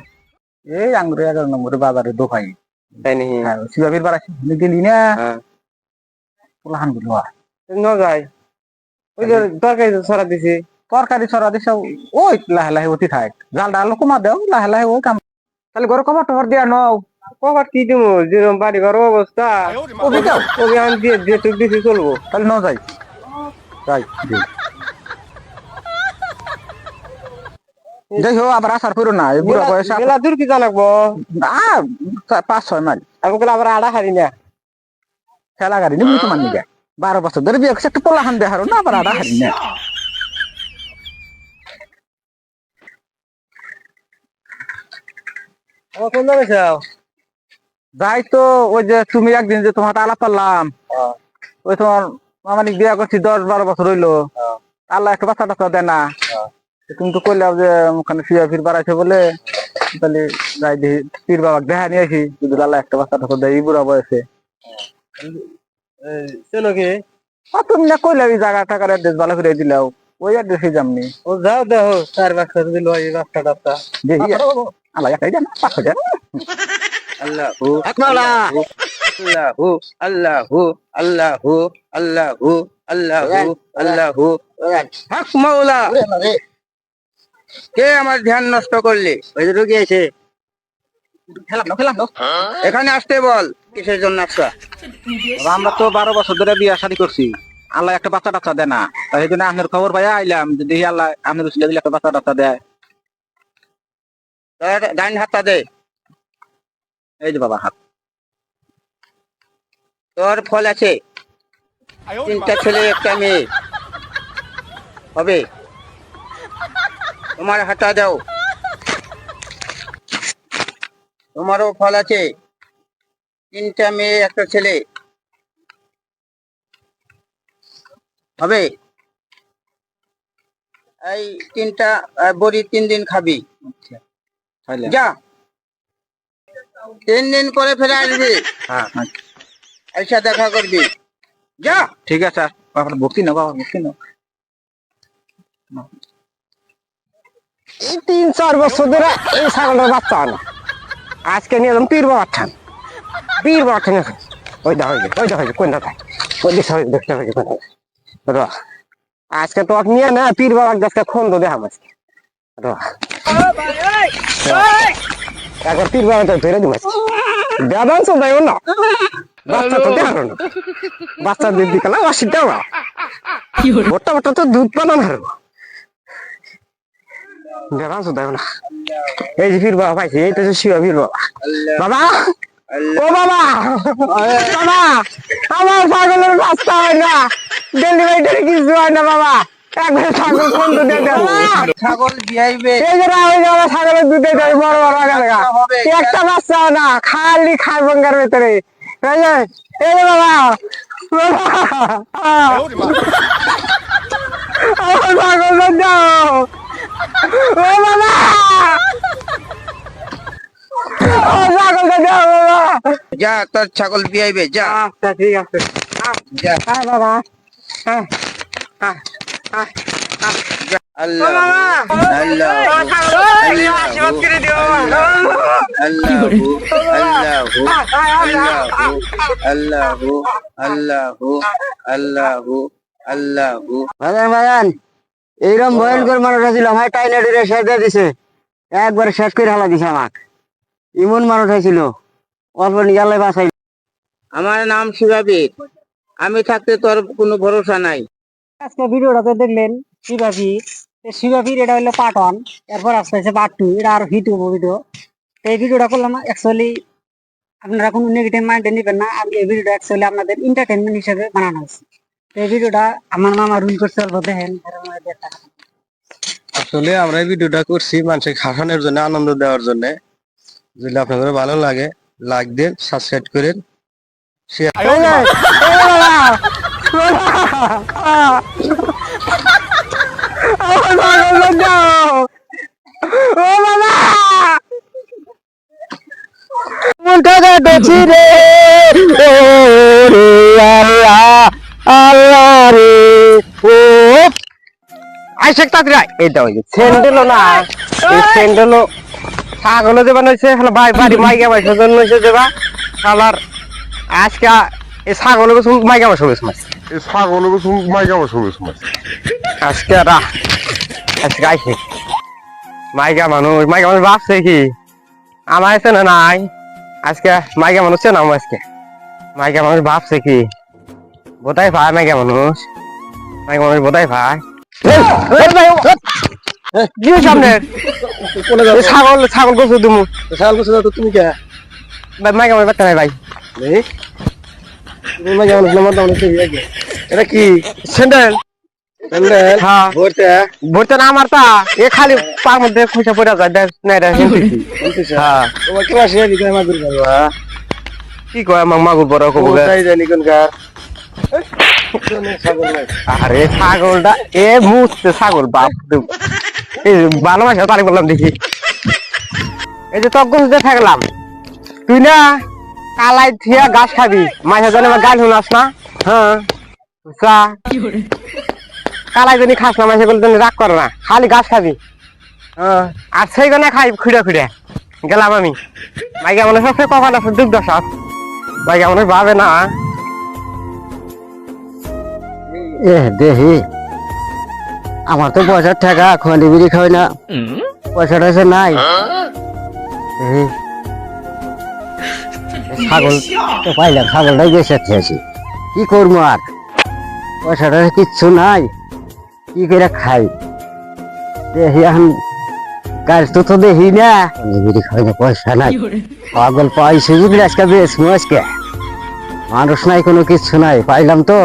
এই আঙ্গুরে 11 নম্বরে বাজারে দোকাই তাই নাকি শিবা পীর বাড়াইছি গেলি না পোলান গুলো ন যাই ওই যে তরকারি ছড়া দিছি তরকারি ছড়া দিছে ওই লাহে লাহে অতি থাক জাল ডাল কমা দেও লাহে লাহে ওই কাম তাহলে ঘরে খবর টবর দিয়া নও কবার কি দিব যেরকম বাড়ি ঘর অবস্থা ওকে যাও ওকে আমি দিয়ে যে টুক দিছি চলবো তাহলে ন যাই যাই যাই হোক আবার আসার করো না এই বুড়া বয়সে মেলা দূর কি জানাবো 5-6 মাইল আমি বলে আবার আড়া হারি না খেলা গাড়ি নিবি তোমার নিগে 12 বছর ধরে বিয়ে করছে একটা পোলা হান দেখারো না আবার আড়া হারি না ও কোন জায়গায় যাও যাই তো ওই যে তুমি একদিন যে তোমার আলাপ করলাম ওই তোমার মামানিক বিয়া করছি 10-12 বছর হইলো আল্লাহ একটা বাচ্চা টাচ্চা দেয় না তুমি তো কইলাম যে ওখানে শুয়ে ফির বাড়াইছে বলে তাহলে যাই দেখি পীর বাবা দেখা নিয়ে আসি যদি আল্লাহ একটা বাচ্চা টাচ্চা দেয় এই বুড়া বয়সে চলো কি তুমি না কইলাম এই জায়গা টাকার অ্যাড্রেস ভালো করে দিলাও ওই অ্যাড্রেসে যামনি ও যাও দেখো 4 বছর দিল এই রাস্তা টাস্তা দেখি আল্লাহ একাই দেন 5,000 আল্লাহু আকমালা আল্লাহু আল্লাহু আল্লাহু আল্লাহু আল্লাহু আল্লাহু হক মাওলা কে আমার ধ্যান নষ্ট করলি ওই যে রুগী আছে খেলাম না এখানে আসতে বল কিসের জন্য আসছা আমরা তো 12 বছর ধরে বিয়া শাদী করছি আল্লাহ একটা বাচ্চা টাচ্চা দেয় না তাই জন্য আপনার খবর পাই আইলাম যে দেখি আল্লাহ আপনার উসিলা দিলে একটা বাচ্চা টাচ্চা দেয় তোর ডাইন হাতটা দে এই যে বাবা হাত তোর ফল আছে 3টা ছেলে 1টা মেয়ে হবে তোমার হাতটা দাও তোমারও ফল আছে 3টা মেয়ে 1টা ছেলে হবে এই 3টা বড়ি 3 দিন খাবি যা 3 দিন করে ফিরে আসবি ऐसा দেখা করবি যা ঠিক আছে বাবা ভক্তি না বাবা ভক্তি না এই 3-4 বছর ধরে এই ছাগলের বাচ্চা আনা আজকে নিয়ে এলাম পীর বাবার ঠান ওই দেখো কোন দাদা ওই দিকে দেখতে হবে আজকে তো নিয়ে না পীর বাবার গাছটা খন্দ দেখাম আজকে একবার পীর বাবাটা ধরে দিব বেদান চলবে না বাচ্চা তো দেখানো না বাচ্চা দিদি কালা বাসি দেওয়া ভোট্টা ভোট্টা তো দুধ বানানো হারবো বেদান চলবে না এই যে পীর বাবা পাইছি এই তো শিবা পীর বাবা বাবা ও বাবা বাবা আমার ছাগলের বাচ্চা হয় না ডেলিভারি কিছু হয় না বাবা একবার ছাগল কোন দুধে দেবো ছাগল বিয়াইবে এই যে আমার ছাগলের দুধে দেয় বড় বড় একটা বাচ্চা হয় না খালি খায় বঙ্গার ভেতরে এই যে বাবা আমার ছাগল দাও ও বাবা ছাগলটা দাও বাবা যা তোর ছাগল বিয়াইবে যা আচ্ছা ঠিক আছে যা হ্যাঁ বাবা হ্যাঁ আল্লাহ আল্লাহ আশীর্বাদ করে দিও আল্লাহু আল্লাহু আল্লাহু আল্লাহু ভাইজান এইরকম ভয়ঙ্কর মানুষ ছিল আমার টাইনে ডিরে শেষ দিয়ে দিছে একবার শেষ করে হালা দিছে আমাকে এমন মানুষ হয়েছিল অল্প নিজালে বাঁচাই আমার নাম শিবাবীর আমি থাকতে তোর কোনো ভরসা নাই আজকে ভিডিওটাতে দেখলেন শিবাবীর এটা হলো পার্ট 1 এরপর আসতে আছে পার্ট 2 এটা আর হিট হবো ভিডিও এই ভিডিওটা করলাম অ্যাকচুয়ালি আপনারা কোনো নেগেটিভ মাইন্ডে নেবেন না আমি এই ভিডিওটা অ্যাকচুয়ালি আপনাদের এন্টারটেইনমেন্ট হিসেবে বানানো হয়েছে এই ভিডিওটা আমার মামা রুল করছে অল্প দেখেন আসলে আমরা এই ভিডিওটা করছি মানুষকে হাসানোর জন্য আনন্দ দেওয়ার জন্য যদি আপনাদের ভালো লাগে লাইক দেন সাবস্ক্রাইব করেন ও বাবা বেঁধেছি রে ও রে আল্লাহ আল্লাহ রে ও আই শেখ তাড়াতাড়ি আয়। এইটা ওই স্যান্ডেলও না এই স্যান্ডেলও ছাগলও যে বানাইছে হলো ভাই বাড়ি মাইকা মাইসের জন্য হয়েছে দেবা শালার আজকে এই ছাগলের বেশ মাইকা মাস হয়েছে এই ছাগল মাইকা বসে বসে মাছ আজকে আজকে আইসে মাইকা মানুষ ভাবছে কি আমার আছে না নাই আজকে মাইকা মানুষ চেনাম আজকে মাইকা মানুষ ভাবছে কি বোধহয় ভাই মাইকা মানুষ বোধহয় ভাই কি সামনে ছাগল ছাগল গোসু তুমি শাল বসে তো তুমি কে মাইকা মানুষ বাচ্চা নাই ভাই তুমি মাঝে মানুষ নাম্বার দাও না এটা কি স্যান্ডেল স্যান্ডেল হ্যাঁ ভরতে ভরতে না আমার তা এ খালি পার মধ্যে খুঁজে পড়ে যায় দেখ না এটা হ্যাঁ তোমার কি আসে দিকে মাগুর বাবা কি কয় মাগুর বড় কবু কোথায় জানি কোন কার আরে ছাগলটা এ মুছতে ছাগল বাপ এই ভালোবাসা তারিখ বললাম দেখি এই যে তখন যে থাকলাম তুই না কালাই থিয়া গাছ খাবি মাঝে জানে আমার গাছ শুনাস না হ্যাঁ চা কালাই জানি খাস না মাঝে বলে রাগ করে না খালি গাছ খাবি হ্যাঁ আর সেই গানে খাই খুঁড়ে খুঁড়ে গেলাম আমি মাইকা মনে সবচেয়ে কখন আছে দুগ্ধ সব মাইকা মনে ভাবে না এ দেহি আমার তো পয়সার টাকা খনি বিড়ি খাই না পয়সা টয়সা নাই দেহি, ছাগল তো পাইলাম ছাগলটাই বেঁচে আছি কি করবো আর পয়সা টয়সা কিচ্ছু নাই কি করে খাই দেখি এখন গাছ তো দেখি না খনি বিড়ি খাই না পয়সা নাই পাগল পাইছে যদি আজকে বেশ আজকে মানুষ নাই কোনো কিচ্ছু নাই পাইলাম তো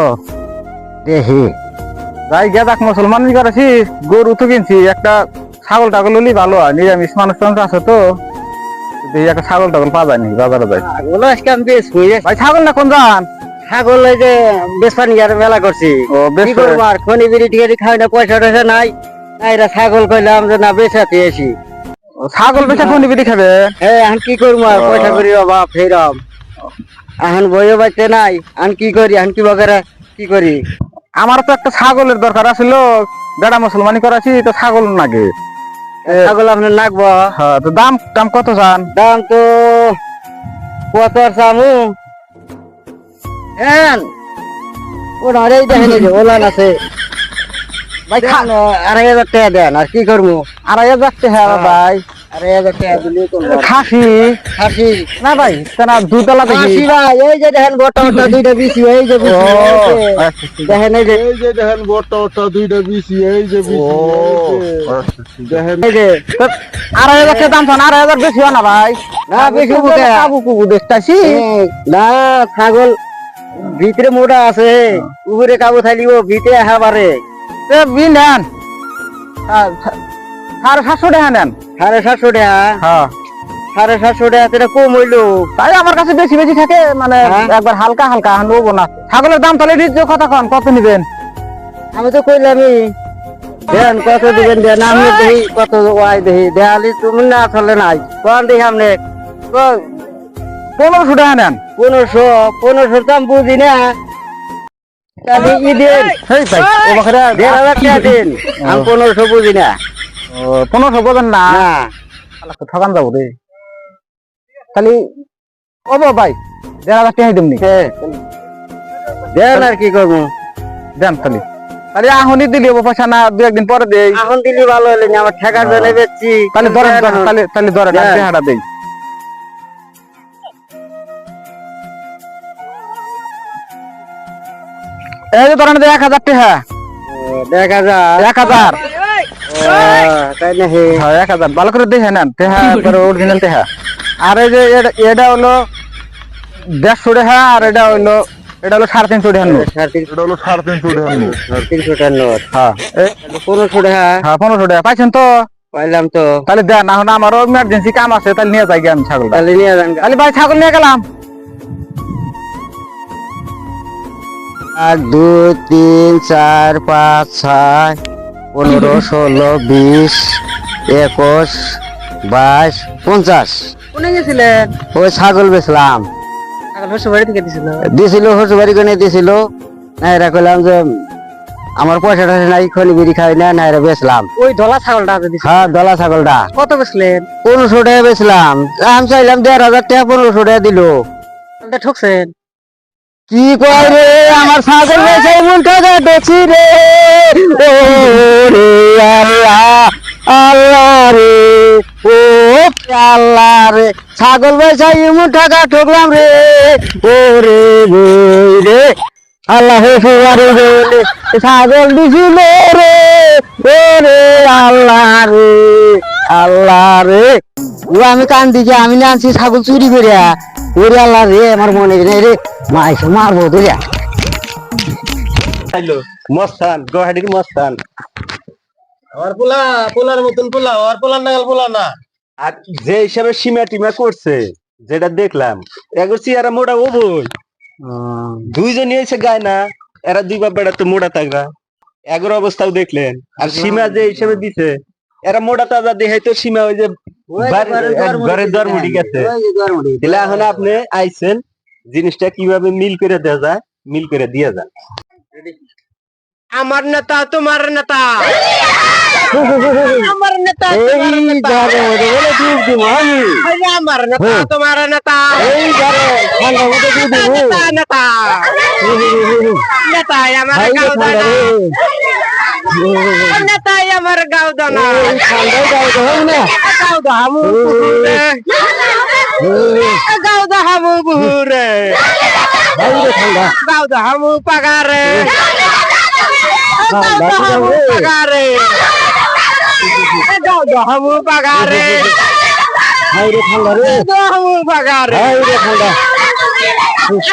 দেখি যাই গিয়া দেখ মুসলমান করেছি গরু তো কিনছি একটা ছাগল টাগল হলি ভালো হয় নিরামিষ মানুষ টানুষ আছে তো দেখি একটা ছাগল টাগল পাওয়া যায় নাকি বাজারে যাই ছাগল আজকে আমি বেশ ভাই ছাগল না কোন যান ছাগল এই যে বেসপানি আর মেলা করছি ও বেশ কি করবো আর খনি বিড়ি টিকে খাই না পয়সা টয়সা নাই এরা ছাগল কইলাম যে না বেচাতে এসি ছাগল বেচা ফোন বিধি খাবে এখন কি করবো আর পয়সা করি অভাব ফেরাম এখন বইও বাচ্চা নাই এখন কি করি এখন কি বগেরা কি করি আমার তো একটা ছাগলের দরকার আছিল বেড়া মুসলমানি করাছি তো ছাগল নাগে ছাগল আপনার লাগবো হ্যাঁ তো দাম দাম কত যান দাম তো কত আর চামু হ্যাঁ ওনার এই দেখেন এই যে ওলান আছে ভাই দেন, 2,500 টাকা দেন আর কি করবো 2,500 টাকা হ্যাঁ ভাই 2,500 টাকা দিলে করবো খাসি খাসি না ভাই না দুতলা দেখি খাসি ভাই এই যে দেখেন গোটা গোটা দুইটা বিচি এই যে বিচি, দেখেন এই যে এই যে দেখেন বড়টা ওটা দুইটা বিসি এই যে বিসি দেখেন এই যে 2,500 টাকা দাম চান 2,500 বেশি হয় না ভাই না বেশি বুকে কাবু কুবু দেখতাছি না ছাগল ভিতরে মোটা আছে উপরে কাবু থাকলিব ভিতরে হাবারে বিল নেন 750 টাকা নেন 750 টাকা হ্যাঁ 750 টাকা এটা কম হইলো তাই আমার কাছে বেশি বেশি থাকে মানে হ্যাঁ? একবার হালকা হালকা নেবো না ছাগলের দাম তাহলে দিচ্ছ কথা কন কত নিবেন আমি তো কইলামই দেন কত দিবেন দেন আমি দেখি কত ওয়াই দেখি দেয়ালি তুমি না আসলে নাই কোন দেখি আপনি 1500 টাকা নেন 1500 দাম বুঝি না তাহলে ই দেন এই ভাই ও বাখারে 1,500 টাকা দিন আমি 1500 বুঝি না 1500 বলেন না না আল্লাহ তো ঠকান যাবো রে খালি ও ভাই 1,500 টাকা দিমনি দেন আর কি করবো দেন খালি তাহলে আহনি দিলি পয়সা না 2-1 দিন পরে দেই এখন দিলি ভালো হলে আমার ঠেকার জন্য বেচছি তাহলে ধরেন তাহলে ধরেন দেন। টাকাটা দেই এই যে ধরেন 1000 টাকা দেখা যা 1000 তাই না হে 1000 ভালো করে দেখে নেন টাকা পরে অরিজিনাল টাকা আর এই যে এটা হলো 150 টাকা আর এটা হলো 350 টাকা নোট এটা হলো 350 টাকা নোট 300 টাকার নোট হ্যাঁ 1500 টাকা হ্যাঁ 1500 টাকা পাইছেন তো পাইলাম তো তাহলে দেন এখন আমারও ইমার্জেন্সি কাম আছে তাহলে নিয়ে যাই আমি ছাগলটা তাহলে নিয়ে যান তাহলে ভাই ছাগল নিয়ে গেলাম 1 2 3 4 5 6 15 16 20 21 22 50 কোনে গেছিলেন? ওই ছাগল বেচলাম, ছাগল শ্বশুর বাড়ি থেকে দিছিল। দিছিল শ্বশুর বাড়ি কোনে দিছিল, নাইরা কইলাম যে আমার পয়সা টয়সা নাই, খনি বিড়ি খাই না, নাইরা বেচলাম। ওই ধলা ছাগলটা যে দিছিল, হ্যাঁ দলা ছাগলটা কত বেচলেন? 1500 টাকা বেচলাম। আমি চাইলাম 1500 টাকা, 1500 টাকা দিল। তাহলে ঠকছেন। কি কয় রে, আমার ছাগল বেচে এমন টাকা বেচি রে, ও রে আল্লাহ, আল্লাহ রে, ও আল্লাহ রে, ছাগল বেচে এমন টাকা ঠকলাম রে, ও রে বই রে, আল্লাহ ফুয়ারি বলে ছাগল দিছিল রে, ও রে আল্লাহ রে, আল্লাহ রে। ও আমি কান দিকে আমি না আনছি ছাগল চুরি করিয়া, ওরে আল্লাহ রে, আমার মনে নেই রে, মাইছে মারবো ধরিয়া। মস্তান গুয়াহাটির মস্তান। আমার পোলার মতন পোলা, আর পোলার নাগাল পোলা না। আর যে হিসাবে সীমা টিমা করছে, যেটা দেখলাম, এগো চেয়ারা মোটা ও বই দুইজনই হয়েছে গায় না, এরা দুই বাপ বেড়া তো মোটা থাকরা, এগোর অবস্থাও দেখলেন। আর সীমা যে হিসাবে দিছে, এরা মোটা তাজা দেখাই তো সীমা ওই যে ঘরের দর মুড়ি গেছে। তাহলে এখন আপনি আইছেন, জিনিসটা কিভাবে মিল করে দেওয়া যায়, মিল করে দিয়ে যান। আমার নেতা তোমার নেতা, আমার নেতা এই ঘরে মধ্যে বলে দুধ দিব আমি, আমার নেতা তোমার নেতা, এই ঘরে ঠান্ডা মধ্যে দুধ দিব, নেতা নেতা নেতাই আমার ভাই গাও ঠান্ডা দানা, রে, নেতাই আমার গাও দানা, এই ঠান্ডায় গাও তো হবে না, গাও দাহামু পুহুরে, গাও দাহামু পুহুরে, ভাই রে ঠান্ডা, গাও দাহামু পাগারে, গাও ঠান্ডা দাহামু রে, পাগারে, গাও দাহামু পাগারে, ভাই রে ঠান্ডা রে, দাহামু পাগারে, ভাই রে ঠান্ডা,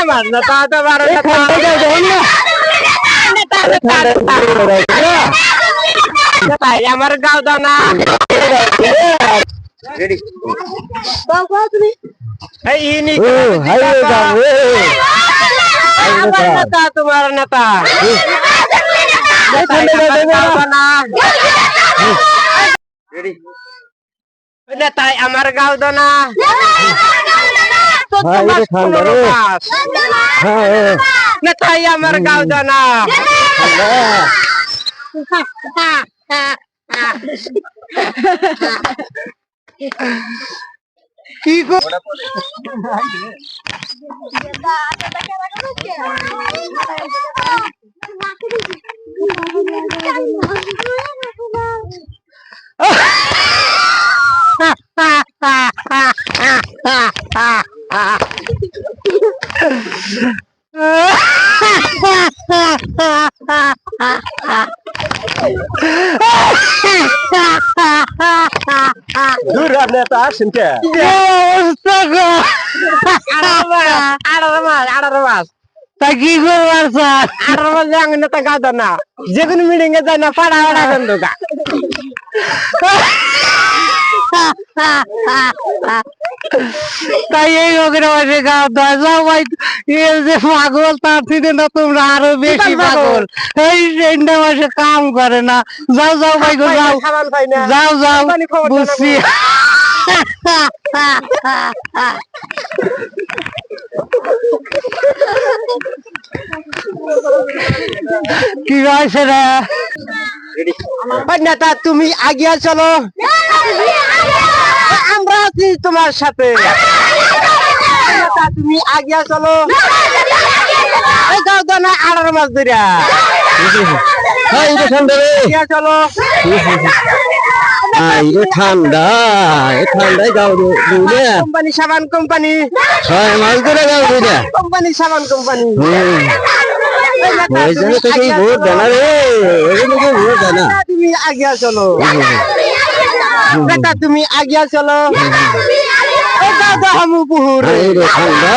আমার নেতা তোমার এই নেতা, ঠান্ডায় গাও তো হবে না, নেতা নেতা নেতা, নেতাই আমার গাও দানা, এই ইনি ও হাই রে গাও রে, আমার নেতা তোমার নেতা, নেতাই আমার গাও দানা, নেতাই আমার গাও দানা, ভাই রে ঠান্ডা রে, হ্যাঁ নেতাই আমার গাও দানা, কি গো দূর আপনি এত আসেন কে? আড়ার মাস তা কি করবার স্যার, আড়ার মাস আমি নেতা গাও দানা, যে কোনো মিটিং এ যায় না পাড়া পাড়া বন্ধুকা, তাই এই ওখানে বসে গাও দাও, যাও ভাই, এই যে পাগল তার থেকে না তোমরা আরো বেশি পাগল, এই ট্রেনটা বসে কাম করে না, যাও যাও ভাই গো যাও, সাবান পাই না, যাও যাও, কোম্পানি খবর জানাবো। বুঝছি। কি হয়েছে রে? ওই নেতা তুমি আগিয়া চলো, আমরা আছি তোমার সাথে, নেতা তুমি আগিয়া চলো, এই গাও দানা আড়ার মাস ধরিয়া ভাই রে ঠান্ডা রে, আগিয়া চলো, ভাই রে ঠান্ডা, এই ঠান্ডায় গাও রে, কোম্পানি সাবান কোম্পানি, 6 মাস ধরে গাও রে, কোম্পানি সাবান কোম্পানি, ওই জন্য তো কি ভোট দেনা রে, এগুলো কি ভোট দেনা, তুমি আগিয়া চলো, নেতা তুমি আগিয়া চলো, এই গাও দাহামু পুহুর, ভাই রে ঠান্ডা,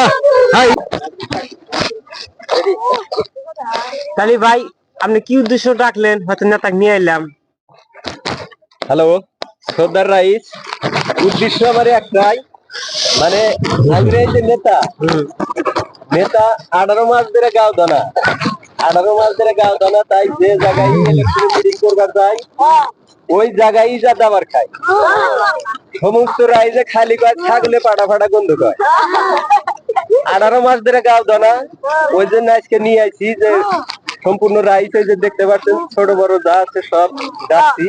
ভাই তাহলে ভাই আপনি কি উদ্দেশ্য ডাকলেন, হয়তো নেতাকে নিয়ে এলাম। হ্যালো সর্দার রাইস, উদ্দেশ্য আমার একটাই, মানে আজকে এই যে নেতা, নেতা 18 মাস ধরে গাও দানা, 18 মাস ধরে গাও দানা, তাই যে জায়গায় ইলেকশন মিটিং করবার যায়, ওই জায়গায় যা দাবার খায় সমস্ত রাইজে খালি কয় ছাগলে পাড়া ফাড়া গন্ধ কয় 18 মাস ধরে গাও দানা ওই জন্য আজকে নিয়ে আইছি যে সম্পূর্ণ রাইস এই যে দেখতে পাচ্ছেন ছোট বড় যা আছে সব ডাকছি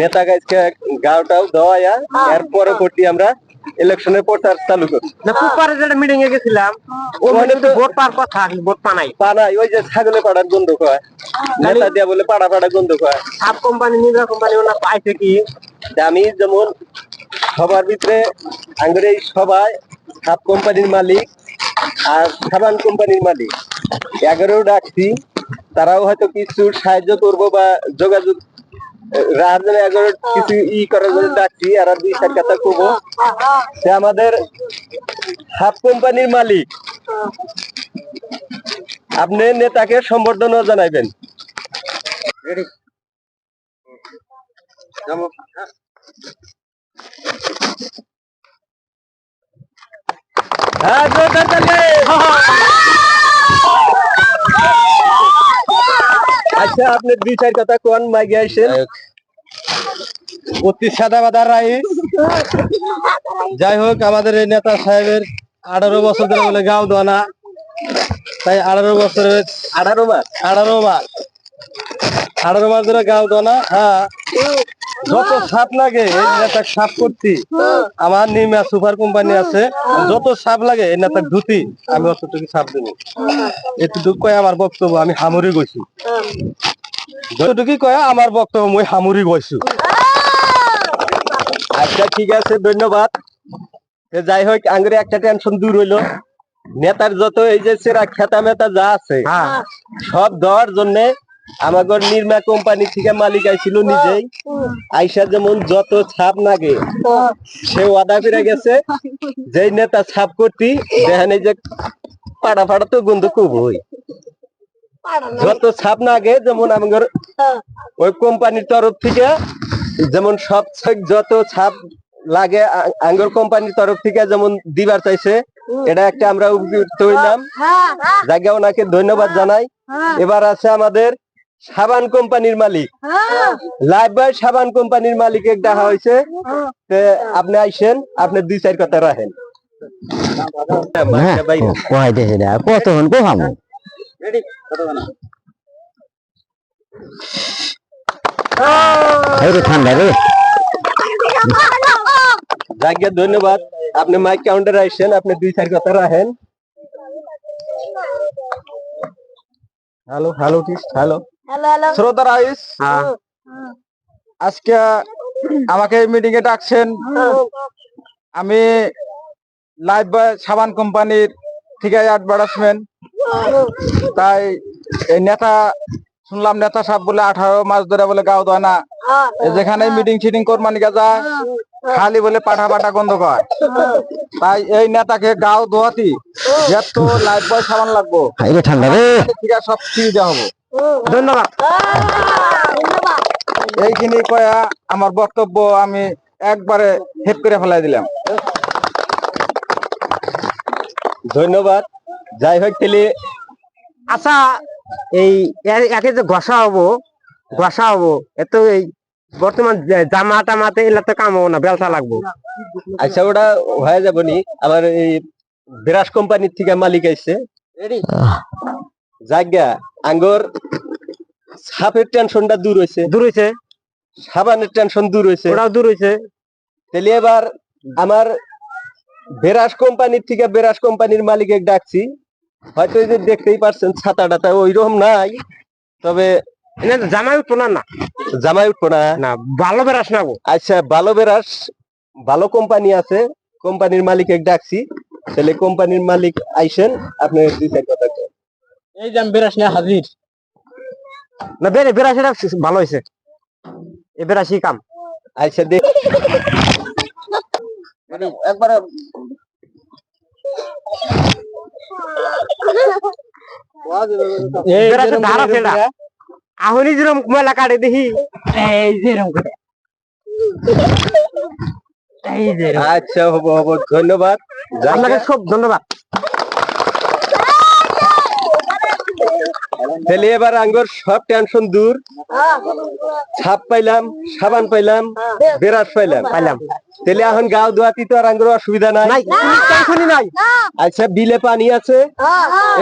নেতা গাছকে গাওটাও দেওয়া এর পরবর্তী আমরা ইলেকশনের প্রচার চালু করি না কুপারে যেটা মিটিং এ গেছিলাম ওখানে তো ভোট পাওয়ার কথা ভোট পানাই ওই যে ছাগলে পাড়ার গন্ধ কয় নেতা দিয়া বলে পাড়া ফাড়া গন্ধ কয় সাব কোম্পানি নিজের কোম্পানি ওনা পাইছে কি আমি যেমন সবার ভিতরে আঙ্গুরে এই সবাই সাব কোম্পানির মালিক আর সাবান কোম্পানির মালিক 11 ডাকছি তারাও হয়তো কিছু সাহায্য করবো বা যোগাযোগ রাত 11 কিছু করার জন্য ডাকছি আর 2-4 কথা কবো সে আমাদের সাব কোম্পানির মালিক আপনি নেতাকে সম্বর্ধনা জানাইবেন হ্যাঁ জোরদার তালি। আচ্ছা আপনি 2-4 কথা কোন মাইকে আইছেন অতি সাদা বাদা রাইস যাই হোক আমাদের এই নেতা সাহেবের 18 বছর ধরে বলে গাও দানা তাই 18 বছরের 18 মাস 18 মাস ধরে গাও দানা হ্যাঁ যত সাপ লাগে এই নেতা সাপ করছি আমার নিমা সুপার কোম্পানি আছে যত সাপ লাগে এই নেতা ধুতি আমি অতটুকু সাপ দেব এতটুকু কয় আমার বক্তব্য আমি হামুরি গইছি যতটুকু কয় আমার বক্তব্য মই হামুরি গইছি আচ্ছা ঠিক আছে ধন্যবাদ যাই হোক আঙ্গুরে একটা টেনশন দূর হইলো নেতার যত এই যে সেরা খেতা মেতা যা আছে সব দেওয়ার জন্য আমাদের নির্মা কোম্পানি থেকে মালিক আইছিল নিজেই আইসা যেমন যত ছাপ লাগে সে ওয়াদা ফিরে গেছে যেই নেতা ছাপ করতি দেখেন এই যে পাড়া ফাড়া তো গন্ধ খুব হই যত ছাপ লাগে যেমন আমাদের ওই কোম্পানির তরফ থেকে যেমন সব যত ছাপ লাগে আঙ্গুর কোম্পানির তরফ থেকে যেমন দিবার চাইছে এটা একটা আমরা উপকৃত হইলাম জায়গা ওনাকে ধন্যবাদ জানাই এবার আছে আমাদের সাবান কোম্পানির মালিক লাইভ বয় সাবান কোম্পানির মালিকে দেখা হয়েছে আপনি আইসেন আপনি 2-4 কথা রাখেন কতক্ষণ কোহামো ঠান্ডা রে জায়গা ধন্যবাদ আপনি মাইক কাউন্টার আইসেন আপনি 2-4 কথা রাখেন হ্যালো হ্যালো হ্যালো শ্রোতা রাইস আজকে আমাকে মিটিং এ ডাকছেন আমি লাইভ বয় সাবান কোম্পানির থেকে অ্যাডভার্টাইজমেন্ট তাই এই নেতা শুনলাম নেতা সাহেব বলে 18 মাস ধরে বলে গাও দেয় না যেখানে মিটিং শিটিং কোরবানি যায় খালি বলে পাঠা পাঠা গন্ধ কয় তাই এই নেতাকে গাও ধোয়াতি যত লাইভ বয় সাবান লাগবো ঠান্ডা রে ঠিক আছে সব সুবিধা হবো ধন্যবাদ এইখানে কয়া আমার বক্তব্য আমি একবারে হেড করে ফেলাই দিলাম ধন্যবাদ যাই হোক তাহলে আচ্ছা এই একে যে ঘষা হবো এত এই বর্তমান জামা টামাতে এলা তো কাম হবো না বেলসা লাগবো আচ্ছা ওটা হয়ে যাবো নি আমার এই বিরাস কোম্পানির থেকে মালিক আইছে জায়গা আঙ্গুর সাপের টেনশনটা দূর হয়েছে সাবানের টেনশন দূর হয়েছে ওটাও দূর হয়েছে তাহলে এবার আমার বেরাস কোম্পানির থেকে বেরাস কোম্পানির মালিক ডাকছি হয়তো এই যে দেখতেই পারছেন ছাতা টাতা ওইরকম নাই তবে জামাই উঠবো না জামাই উঠবো না না ভালো বেরাস না আচ্ছা ভালো বেরাস ভালো কোম্পানি আছে কোম্পানির মালিক ডাকছি তাহলে কোম্পানির মালিক আইসেন আপনি 2-4 কথা কন এই যে আমি বেরাস নিয়ে হাজির না বেরাস এটা ভালো হয়েছে এ বেরাসি কাম আচ্ছা দেখ একবার আহনি যেরকম মেলা কাটে দেখি এই যেরকম আচ্ছা হবো ধন্যবাদ আপনাকে সব ধন্যবাদ তাহলে এবার আঙ্গুর সব টেনশন দূর, ছাপ পাইলাম, সাবান পাইলাম, বেরাস পাইলাম। তাহলে এখন গাও দোয়াতি তো আর আঙ্গুর অসুবিধা নাই, টেনশনই নাই। আচ্ছা বিলে পানি আছে,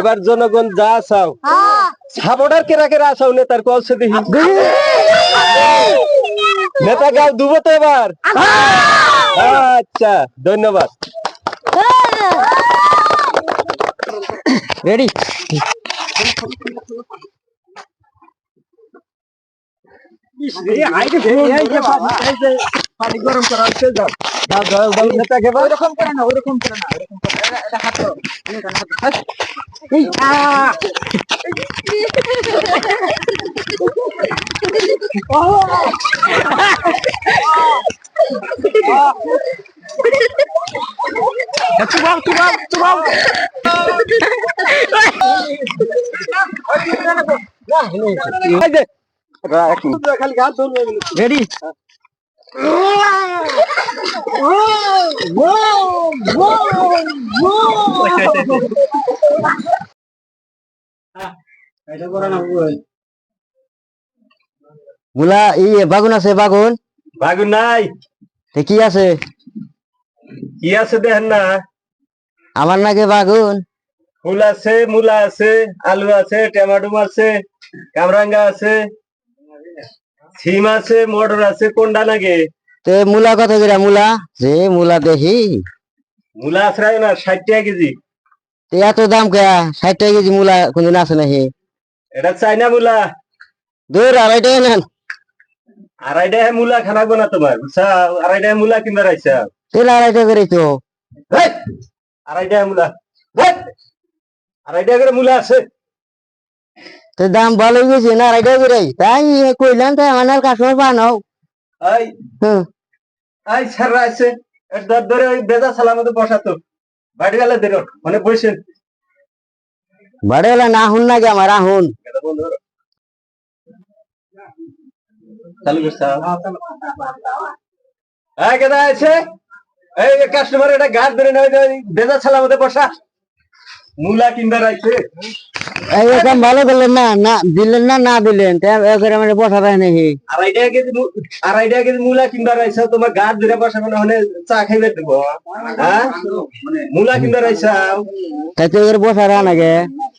এবার জনগণ যা চাও সাপোর্টার কেরা কেরা আসাও নেতার কলসে দেখি। নেতা গাও দুবো তো এবার। আচ্ছা ধন্যবাদ। রেডি? পানি গরম করা হচ্ছে, যাও যাও যাও যাও নেতাকে বল। ওরকম করে না, ওরকম করে না, ওরকম করে না। এটা হাত দাও। খালি গাছ ধরবে। রেডি? মুলা বাগুন আছে? বাগুন বাগুন নাই, কি আছে? কি আছে দেখেন না? আমার নাকি বাগুন। ফুল আছে, মূলা আছে, আলু আছে, টমেটো আছে, কামরাঙ্গা আছে, সিম আছে, মটর আছে। কোনটা লাগে? তে মূলা কত করে? মূলা যে মূলা দেখি মূলা আছে না 60 টাকা কেজি। তে এত দাম কে? 60 টাকা কেজি মূলা কোনদিন আছে নাকি? এটা চাইনা মূলা। 2.5 টাকা নেন। 2.5 টাকা মূলা খানাবো না তোমার, বুঝছা? 2.5 টাকা মূলা কিনবে রাইছা। তেল 2.5 টাকা করে তো। 2.5 টাকা মূলা, 2.5 টাকা করে মূলা আছে। তো দাম ভালো গেছে না? 2.5 টাকা করে তাই কইলাম, তাই আমার কাস্টমার বানাও। এই হুম, এই স্যার আছে, এর দর ধরে ওই বেজা সালামতে বসাতো বাড়ি গেলে দেরো মানে বসেন। বাড়িওয়ালা না হুন নাকি আমার আহুন? চালু করছে। এই কেদা আছে? এই কাস্টমার এটা গাছ ধরে না বেজা সালামতে বসা। মূলা কিনবে রাইছে। এইরকম ভালো করলেন না, না দিলেন না, না দিলেন তাই মানে বসা পায় নাকি? 2.5 টাকা কেজি 2.5 টাকা কেজি মূলা কিনবে রাইছে, তোমার গাছ ধরে বসা মানে হলে চা খাইবে দেবো। হ্যাঁ মূলা কিনবে রাইছে, তাই তো এর বসা রা নাকি?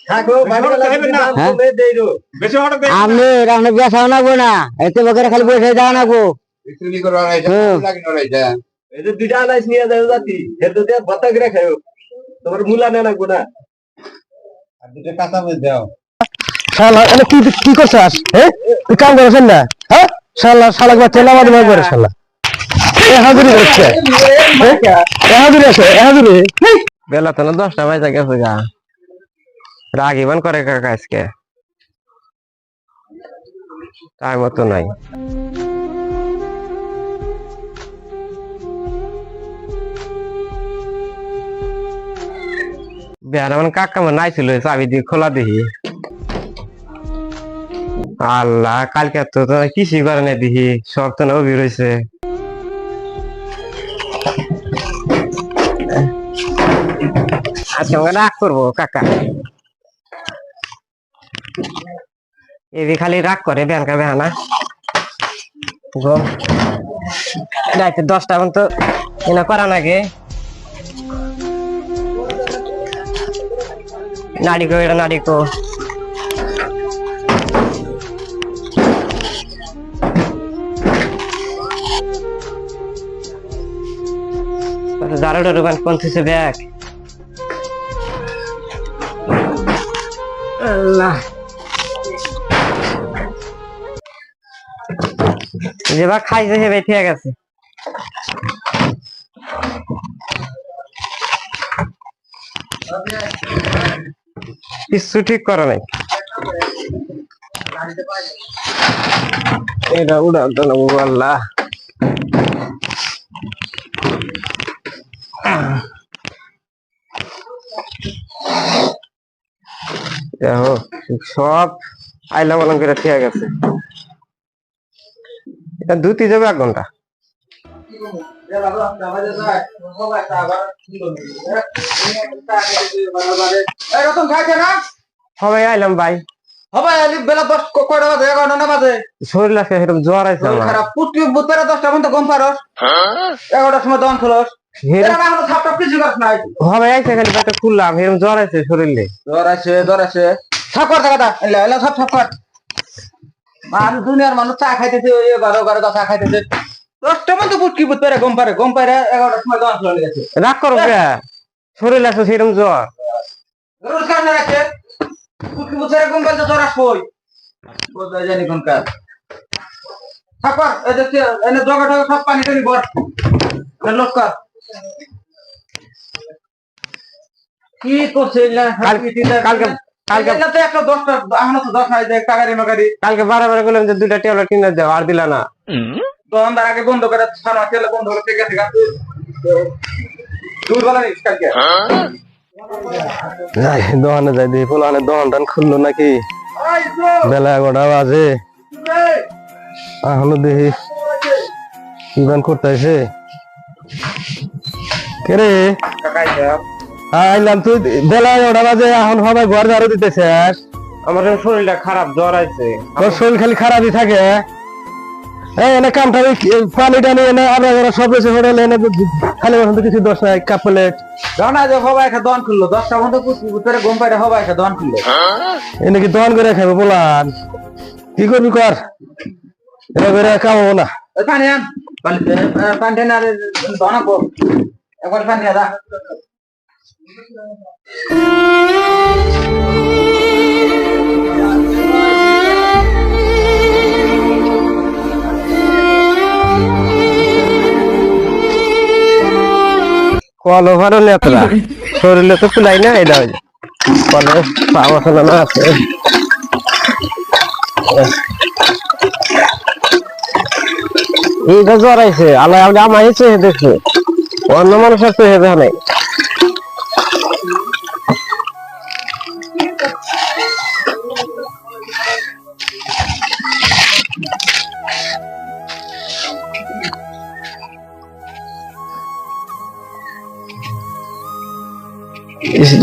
থাকো বাড়ি গেলে না তুমি দেইরো বেশি অর্ডার দেই। আপনি আপনি বেসাও নাগবো না, এতে বকের খালি বসে যাওয়া নাগবো। বিক্রি করবা রাইছে, লাগি না রাইছে। এই যে দুইটা আনাইস নিয়ে যাও জাতি, এর তো দিয়ে ভর্তা করে খাও, তোমার মূলা না লাগবো না। আর দুটো কাঁচা মরিচ দাও। শালা এনে কি করছাস? হ্যাঁ তুই কাম করেছেন না? হ্যাঁ শালা শালা তেলা মারি মারি করে শালা এ হাজুরি করছে। এ হাজুরি আছে, এ হাজুরি। বেলা তো না 10টা বাজে গেছে গা। রাগিবান করে কাকা আজকে, তার মতো নাই। বেড়া মানে কাকা মানে আইছিল, চাবি দিয়ে খোলা দেখি। আল্লাহ কালকে তো কিছুই করে না দেখি, সব তো না অভি রয়েছে। আজকে আমাকে রাগ করবো কাকা, এদি খালি রাগ করে ব্যাংকা বেহানা। রাইতে 10টা পর্যন্ত এনা করা নাকি? নাড়িকো এটা নাড়িকো। দারুটা দোকান কোন থেকে ব্যাগ? আল্লাহ যেবার খাইছে সেবে ঠিক আছে। কিছু ঠিক করা নাই, এটা উড়াতো না আল্লাহ। দেখো সব আইলা মালাম করে ঠিক আছে। এটা ধুতি যাবে 1 ঘন্টা। সবাই আইলাম ভাই। হবে আলি বেলা 10 কয়টা বাজে 11টা না বাজে শরীর লাগছে এরকম জ্বর আছে শরীর আমার খারাপ পুটকি বুতরা 10টা পর্যন্ত গম পারস 11টার সময় দন খলস এরা না হলো থাপটা কিছু করছ না হবে আইছে খালি পেটে খুললাম এরকম জ্বর আছে শরীরে জ্বর আছে সাপ কর টাকাটা এলা এলা সাপ কর মানুষ দুনিয়ার মানুষ চা খাইতেছে ওই 12 চা খাইতেছে 10টা পর্যন্ত পুটকি বুতরা গম পারে 11টার সময় দন খলস গেছে রাগ করো কে শরীর লাগছে সেরকম জ্বর রোজ কারণে রাখে পুটকি বুতরা গম পারে জ্বর আসবই বোঝা জানি কোন কাজ থাকর এই যে এনে জগাটা সব পানি টানি ভর লোক কর কি করছে কালকে তো একটা 10টা এখনো তো 10 নাই যে টাকারি মাকারি কালকে বারবার বললাম যে 2টা ট্যাবলেট কিনে দাও আর দিলা না দোকানদার আগে বন্ধ করে ছানা তেল বন্ধ করে ঠিক আছে দুধ বলা নিস কালকে যাই দোকানে যাই দেখি পোলানে দোকান টান খুললো নাকি বেলা 11টা বাজে এখনো দেখি কি বান করতেছে কে রে আইলাম তুই বেলা 11টা বাজে এখন সবাই ঘর ঝাড়ু দিতেছে আমার শরীরটা খারাপ জ্বর আছে তোর শরীর খালি খারাপই থাকে এই এনে কামটা পানি টানি এনে আমরা সব কিছু হোটেল এনে খালি কিছু 10 টাকা কাপ প্লেট জানা যে হবা একটা দোকান খুললো 10টা মতো পুটকি বুতরা গম পারে হবা একটা দোকান খুললো এনে কি দোকান করে খাবে বলান কি করবি কর এটা করে কামাবো না পানি আন পানি না দোকান কর একবার পানি আদা কলো ভালো নেতরা শরীরে তো ফুলাই না এটা কলে পাওয়া শোনা না আছে এইটা জ্বর আইছে আল্লাহ আমার এসে দেখছে অন্য মানুষের তো হেবে নাই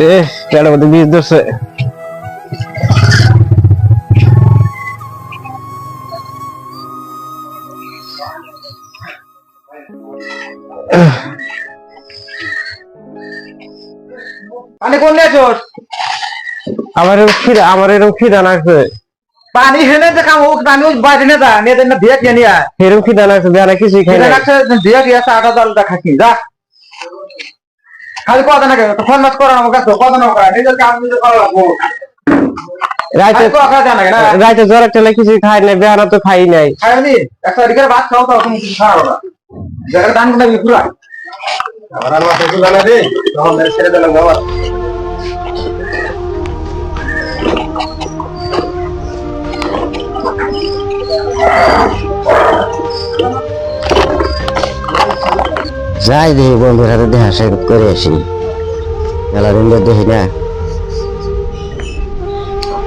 রে পেটের মধ্যে বিষ ধরছে পানি কোন লেছস আমার এরকম খিদা লাগছে পানি হেনে যে কাম হোক পানি ওই বাইরে না দা নে দেন দিয়ে কে নিয়া এরকম খিদা লাগছে বেলা কিছুই খাই না দিয়ে দিয়ে আটা দলটা খাকি যা খালি কথা না কেন তো ফোন মাছ করানো কাছে কথা না করা নিজের কাম নিজে করা লাগবো রাইতে কথা জানা না রাইতে জ্বর একটা কিছুই খাই নাই বেহারা তো খাই নাই খাইনি একটা দিকে ভাত খাও তো তুমি কিছু খাও না জায়গা দান করে দিবি পুরা আমার মাথা গুলা না রে তখন ছেড়ে দিলাম বাবা যাই দেখি বন্ধুর হাতে দেখা সাক্ষাৎ করে আসি মেলা দিন ধরে দেখি না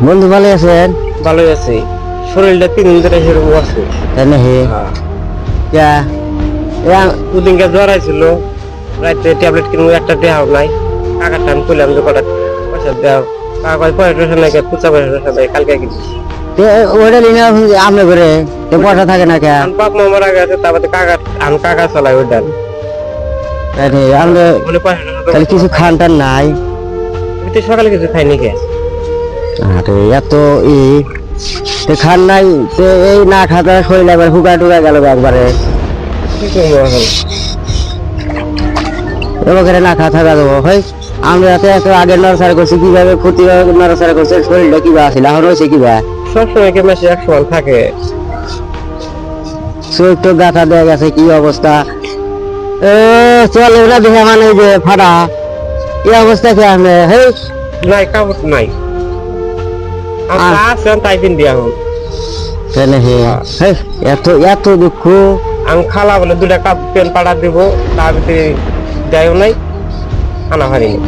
বন্ধু ভালো আছেন ভালোই আছে শরীরটা 3 দিন ধরে সেরকম আছে তাই না হে দুদিনকে জ্বর আইছিল রাইতে ট্যাবলেট কিনবো একটা দেওয়া নাই টাকা টান করলাম যে কটা পয়সা দেওয়া টাকা পয়সা নাই খুচা পয়সা নাই কালকে কিনছি ওইটা নিয়ে আপনি করে পয়সা থাকে না কে বাপ মা মারা গেছে তারপরে কাকা চালাই ওইটা আমরা তাহলে কিছু খান টান নাই সকালে কিছু খাইনি কে আরে এত খান নাই এই না খাতা শরীর একবার হুকা টুকা গেল একবারে কি করবো এখন এবার না খাওয়া থাকা দেবো হয় আমরা এত আগে নড়াচড়া করছি কিভাবে ক্ষতি নড়াচড়া করছে শরীরটা কিবা আছিল এখন হয়েছে কিবা সবসময় কি মাসে 1 সমান থাকে চোখ তো গাথা দেওয়া গেছে কি অবস্থা চল এগুলা দেখে মানে যে ফাটা কি অবস্থা কি আমি হে নাই কাপড় নাই আসেন তাই দিন দিয়া হল কেন হে এত এত দুঃখ আমি খালা বলে 2টা কাপ পেন পাড়া দিব তার ভিতরে যাইও নাই আনা হারিনি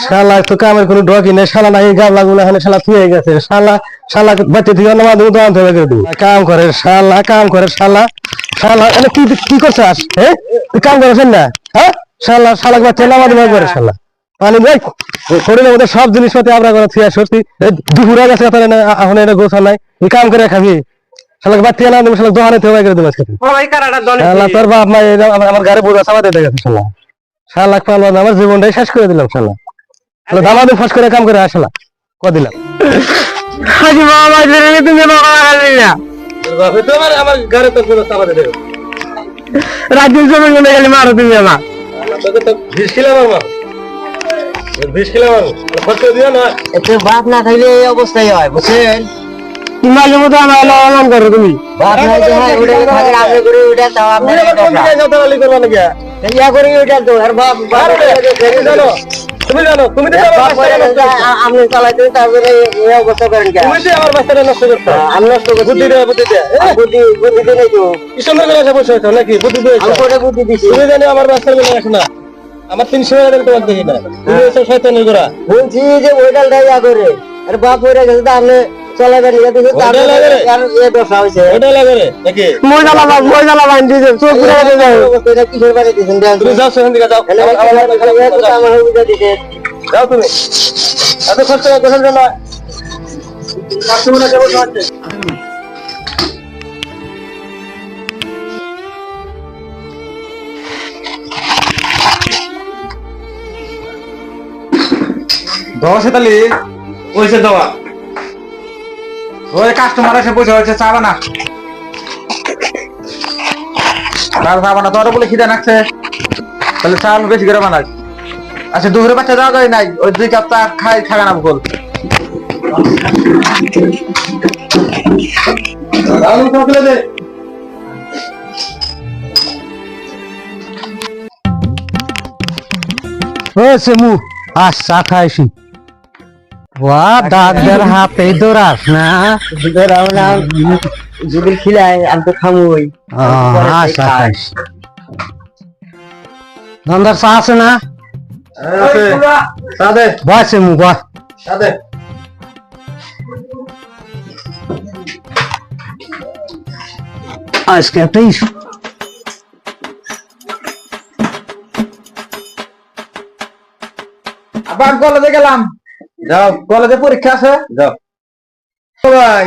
শালা তো কামের কোনো ডকি নেই শালা নাই গাবলা গুলো এখানে শালা থুয়ে গেছে শালা বাচ্চা থেকে না মাদু দোকান থেকে করে দিই কাম করে শালা এনে কি করছস হ্যাঁ তুই কাম করছ না হ্যাঁ শালা বাচ্চা না মাদু করে শালা পানি ভাই শরীরের মধ্যে সব জিনিসপাতি আমরা করে থিয়া সত্যি দুপুরে গেছে তাহলে এখন এটা গোছা নাই এই কাম করে খাবি শালাক বাচ্চা না তুমি শালাক দোকানে থেকে করে দেবে আজকে ওই কারাটা দলে শালা তোর বাপ মা আমার গাড়ি বোঝা চাপা দিয়ে গেছে শালা শালাক পালন আমার জীবনটাই শেষ করে দিলাম শালা শালা দামাদে ফাঁস করে কাম করে আসলা ক দিলাম হাজি বাবা জেনে তুমি বাবা গালি না তোমার আমার গাড়ি তো পুরো চাপা দিয়ে রাজ্য জমি মনে গেলে মারো তুমি আমার তোকে তো বিষ খেলাম আমার বিষ খেলাম আমার খরচ দিও না একটু বাপ না থাকলে এই অবস্থাই হয় বুঝছেন মাঝে মধ্যে আমার অনলাইন করো তুমি বাপ নাই তো হয় উঠে থাকে আপনি করে উঠে তাও আপনি করবা নাকি ইয়া করে উঠে তো আর বাপ তুমি জানো তুমি তো আমার বাচ্চাটা নষ্ট করছো। আপনি চালাইতে তারপরে এই অবস্থা করেন কেন তুমি তো আমার বাচ্চাটা নষ্ট করছো আমি নষ্ট করছি বুদ্ধি দে বুদ্ধি বুদ্ধি নেই তো কি সুন্দর করে এসে বসে আছো নাকি বুদ্ধি দিয়েছো আমি করে বুদ্ধি দিছি তুমি জানি আমার বাচ্চার বেলা আসো না আমার 300 টাকা দিলে তোমার দেখি না তুমি এসে শয়তানি করা বলছি যে ওইটালটা ইয়া করে আর বাপ হয়ে গেছে তো আপনি চলাবেন ইয়া দিছে তারপরে আর এ দশা হয়েছে ওটা লাগে রে নাকি মজা লাগাই দিয়েছে চোখ ঘুরে যাবে এটা কিসের বাড়ি দিয়েছেন তুমি যাও সেখান থেকে যাও আমার সুবিধা দিছে যাও তুমি এত খরচ কোথায় জন্য কাস্টমার কেমন হচ্ছে দশে তালি ওইসে দেওয়া ওই কাস্টমার এসে বসে হয়েছে চা বানা লাল চা বানা তোর বলে খিদে নাকছে তাহলে চা আমি বেশি করে বানাই আচ্ছা দুপুরে বাচ্চা যাওয়া যায় নাই ওই 2 কাপ চা খাই থাকা না বল আলু কাটলে দে ও সেমু আস চা খাইছি ওয়া ডাক্তার হাতে দৌড়াস না যদি খিলাই আমি তো খামুই আস চা খাইস নন্দার চা আছে না আছে সাদে বয় সেমু বয় সাদে আজকে একটা ইস্যু আবার কলেজে গেলাম যাও কলেজে পরীক্ষা আছে যাও ভাই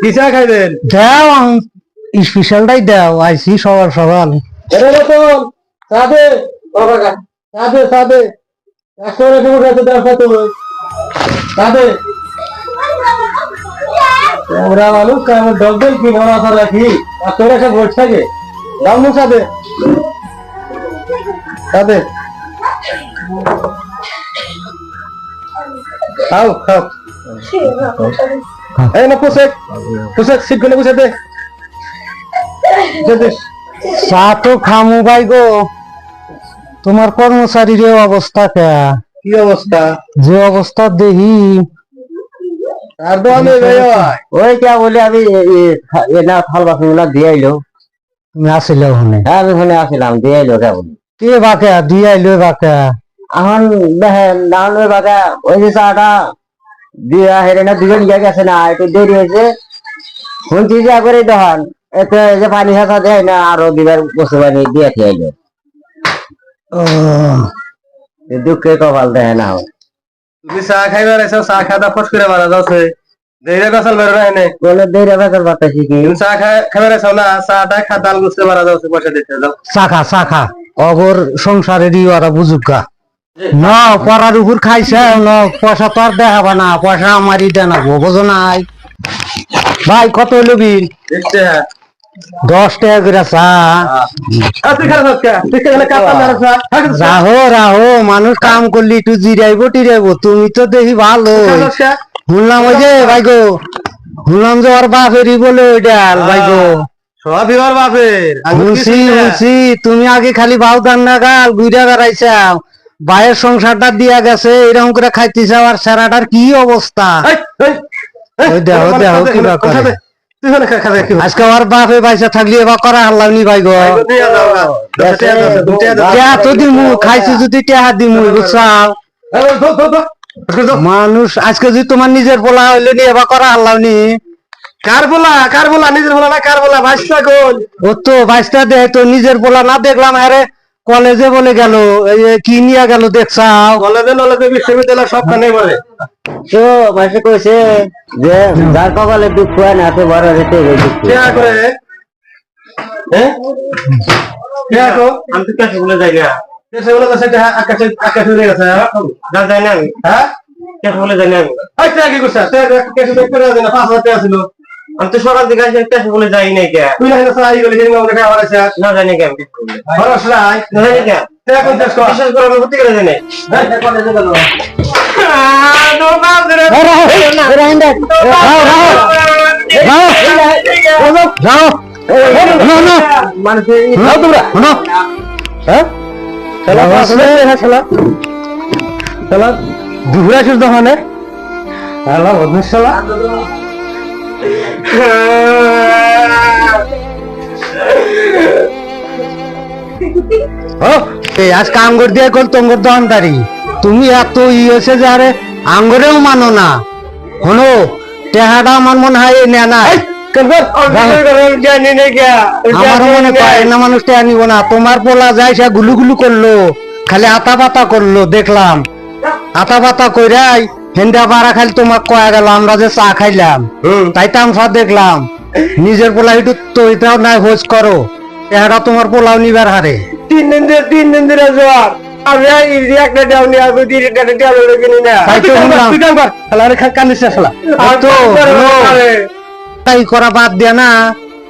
কি চা খাইবেন দাও স্পেশালটাই দাও আইসি সকাল সকাল এরে রতন সাদে বাবা সাদে সাদে একশো রেখে উঠে আছে দেখো তুমি সাদে ওরা মানুষ আমার ডগদল কি মনে আছে রাখি একশো রেখে বসে থাকে দাম নু সাদে সাদে খাও খাও এই না পোশাক পোশাক সিট গুলো বুঝে দে চা তো খামু ভাই গো তোমার কর্মচারীর এই অবস্থা কে কি অবস্থা যে অবস্থা দেখি আর তো আমি ভাই ওই কে বলে আমি না ফল বাসন গুলা দিয়ে আইলো তুমি আসিলে ওখানে আমি ওখানে আসলাম দিয়ে আইলো কে বলি কে বাকে দিয়ে আইলো বাকে এখন দেখেন ডাউনের বাগা ওই যে চাটা দিয়া হেরে না দুজন গিয়ে গেছে না একটু দেরি হয়েছে শুনছি যে একবারে দহন এতে যে পানি হাতা দেয় না আরো দিবার বসে পানি দিয়ে খেয়ে দুঃখে কপাল দেয় না তুমি চা খাইবার এসে চা খাওয়া ফস করে মারা যাচ্ছে দেরে গসল বের হয় না বলে দেরি বেতন বাতাসি কি তুমি চা খাইবার এসে না চাটা খাতাল গুছতে মারা যাচ্ছে পয়সা দিতে যাও চাখা অগর সংসারেরই ওরা বুঝুকা ন পড়ার উপর খাইছে ন পয়সা তো আর দেখাবা না পয়সা আমারই দেনাবো বোঝো নাই ভাই কত হইলো বিল দেখতে হ্যাঁ 10 টাকা করে চা তুই খারাপ হচ্ছে তুই এখানে কাপড় মারা চা রাহো মানুষ কাম করলি একটু জিরাইবো টিরাইবো তুমি তো দেখি ভালো শুনলাম ওই যে ভাই গো শুনলাম যে ওর বাপেরই বলে ওইটা ভাই গো সব বিবার বাপের শুনছি তুমি আগে খালি বাউ দান্না গাল ঘুরে বেড়াইছাও ভাইয়ের সংসারটা দিয়া গেছে এরকম করে খাইতে চাও আর সারাটার কি অবস্থা ওই দেখো কিবা করে আজকে আমার বাপে পয়সা থাকলে এবার করা হারলাম নি ভাই গো তো দিমু খাইছি যদি টেহা দিমু বুঝছাও মানুষ আজকে যদি তোমার নিজের বলা হইলে নি এবার করা হারলাম নি কার বলা নিজের বলা না কার বলা ভাইসটা গোল ও তো বাইশটা দেয় তো নিজের বলা না দেখলাম আরে কলেজে বলে গেল, এই যে কি নিয়ে গেল দেখছাও? কলেজে নলেজে বিশ্ববিদ্যালয় সবখানেই বলে। তো মাসে কইছে যে যার কপালে দুঃখ হয় না তো বড় হতে কে করে হ্যাঁ কে তো আমি তো কাছে বলে যাই না, কাছে বলে যাচ্ছে আকাশে আকাশে উড়ে গেছে, যা যাই না আমি, হ্যাঁ কাছে বলে যাই না আমি। আচ্ছা কি করছ কাছে দেখতে না 5,000 টাকা ছিল, আমি তো সকাল থেকে আসে কাছে বলে যাই নাই কে, তুই না সাই বলে যে আমাকে আবার আছে না জানি কে আমি খরচ নাই না জানি কে টাকা কোনটা বিশেষ করে আমি বুদ্ধি করে জানি না কলেজে গেল নো বাপ রে যাও মানে যাও তোমরা শোনো, হ্যাঁ শালা দুপুরে আসিস দোকানে, হ্যালো বদমাশ শালা। আজ কাম করে দিয়ে কল তোমার দোকানদারি, তুমি এত হয়েছে যে আরে আঙ্গরেও মানো না। শোনো টেহাটা আমার মনে হয় নেয় না, আমার মনে হয় না মানুষ টেহা নিব না। তোমার পোলা যায় সে গুলু গুলু করলো, খালি আতা পাতা করলো, দেখলাম আতা পাতা কইরাই হেন্দা পাড়া খালি তোমার কয়া গেল, আমরা যে চা খাইলাম তাই তামসা দেখলাম। নিজের পোলা একটু তৈটাও নাই হোজ করো, টেহাটা তোমার পোলাও নিবার হারে। 3 দিন ধরে জ্বর, আমি একটা ডাউন নিয়ে আসবো, 2টা ডাউন লড়ে কিনি না। তাই তো শুনলাম। তুই কাম কর, শালা রে কান্দিস শালা। তো তাই করা বাদ দিয়া না,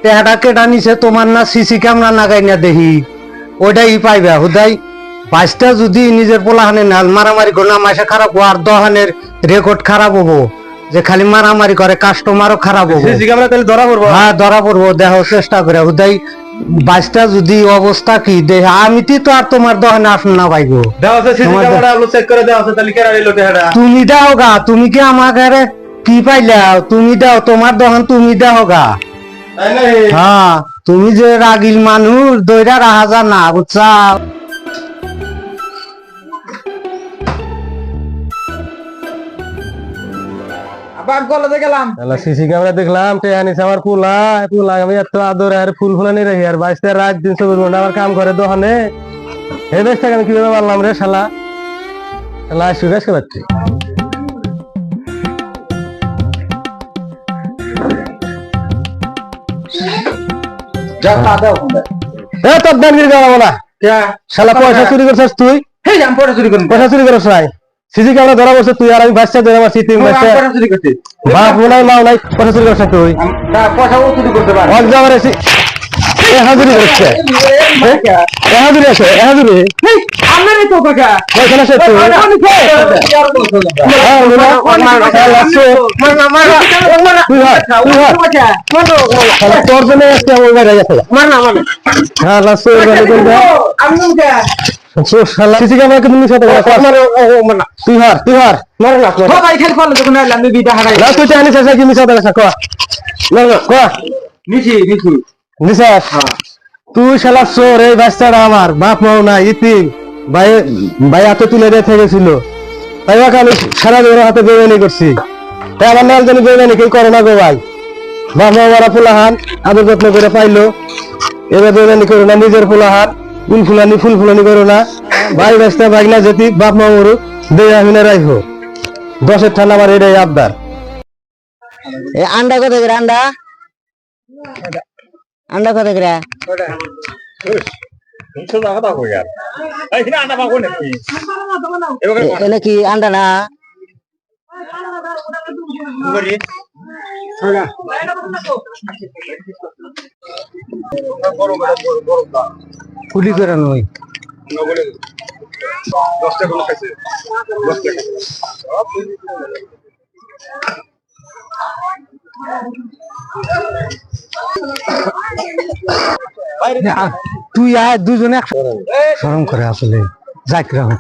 টেহাটা কেটা নিছে তোমার না সিসি ক্যামেরা লাগাই না দেখি, ওইটাই পাইবা হুদাই। 22টা যদি নিজের পোলাহানে না মারামারি করে না, মাসে খারাপ হওয়ার দোকানের রেকর্ড খারাপ হবো, যে খালি মারামারি করে কাস্টমারও খারাপ হবো। সিসি ক্যামেরা তাহলে ধরা পড়বো। হ্যাঁ ধরা পড়বো, দেখো চেষ্টা করে হুদাই। 22টা যদি অবস্থা কি দেখে আমি তো আর তোমার দোকানে আসুন না পাইবো। দাও আছে সিসি তোমার ক্যামেরা গুলো চেক করে দাও আছে, তাহলে কেরা নিল টেহাটা? তুমি দাও গা, তুমি কি আমাকে আরে কি পাইলাও? তুমি দাও, তোমার দোকান তুমি দাও গা। তাই না? হ্যাঁ তুমি যে রাগিল মানুষ দইরা রাহা যা না বুঝছা। আবার কলেজে গেলাম, সিসি ক্যামেরা দেখলাম টেহা নিছে আমার পোলা, আমি এত আদর আর ফুল ফুলানি রাখি, আর 22টা রাত দিন 24 ঘন্টা আমার কাম করে দোকানে। এই বেশটা আমি কিভাবে মারলাম রে শালা, শালা সুরেশ কে বাচ্চি যা তা দাও। এ তোর দানগিরি করাবো না, শালা পয়সা চুরি করছিস তুই, হেই আমি পয়সা চুরি করি, পয়সা চুরি করছ নাই। সিসি ক্যামেরা ধরা পড়ছে তুই, আর আমি 22টা ধরে মারছি, তুই মারছিস। পয়সা চুরি করছি বাপ নাই মাও নাই, পয়সা চুরি করছিস তুই। না, পয়সা ও চুরি করতে পারে। অজ্ঞা মারেছি হাজুরি করছে, হাজুরি আছে হাজুরি আমার তো কাকা পয়সা আছে তুই। তোর জন্য আজকে আমার বাইরে গেছে। সিসি ক্যামেরা কিন্তু মিস হতে তুই হার তুই হার মারে না ভাই খালি কলেজে কোন আইলাম আমি বিটা হারাই না, তুই জানিস কি মিস হতে গেছে ক নিছি নিছি নিশাস তুই শালা চোর। এই বাচ্চাটা আমার বাপ মাও না, ইতিম ভাই ভাই হাতে তুলে রেখে গেছিল, তাই ওকে আমি সারা দিন হাতে বেমানি করছি। তাই আমার নাম জানি বেমানি কেউ করে না গো ভাই। বাপ মা মারা ফুলাহান আদর যত্ন করে পাইলো, এবার বেমানি করো না, নিজের ফুলাহান ফুল ফুলানি করো না ভাই। বাচ্চা ভাই না যেতি বাপ মা মরুক দে আমি না রাখবো, 10-এর ঠান্ডা আমার এটাই আবদার। আন্ডা কত করে? আন্ডা আন্ডা কত করে? এনে কি আন্ডা না? কুলি করে নই তুই আর দুজনে শরম করে আসলে যাক রাখ।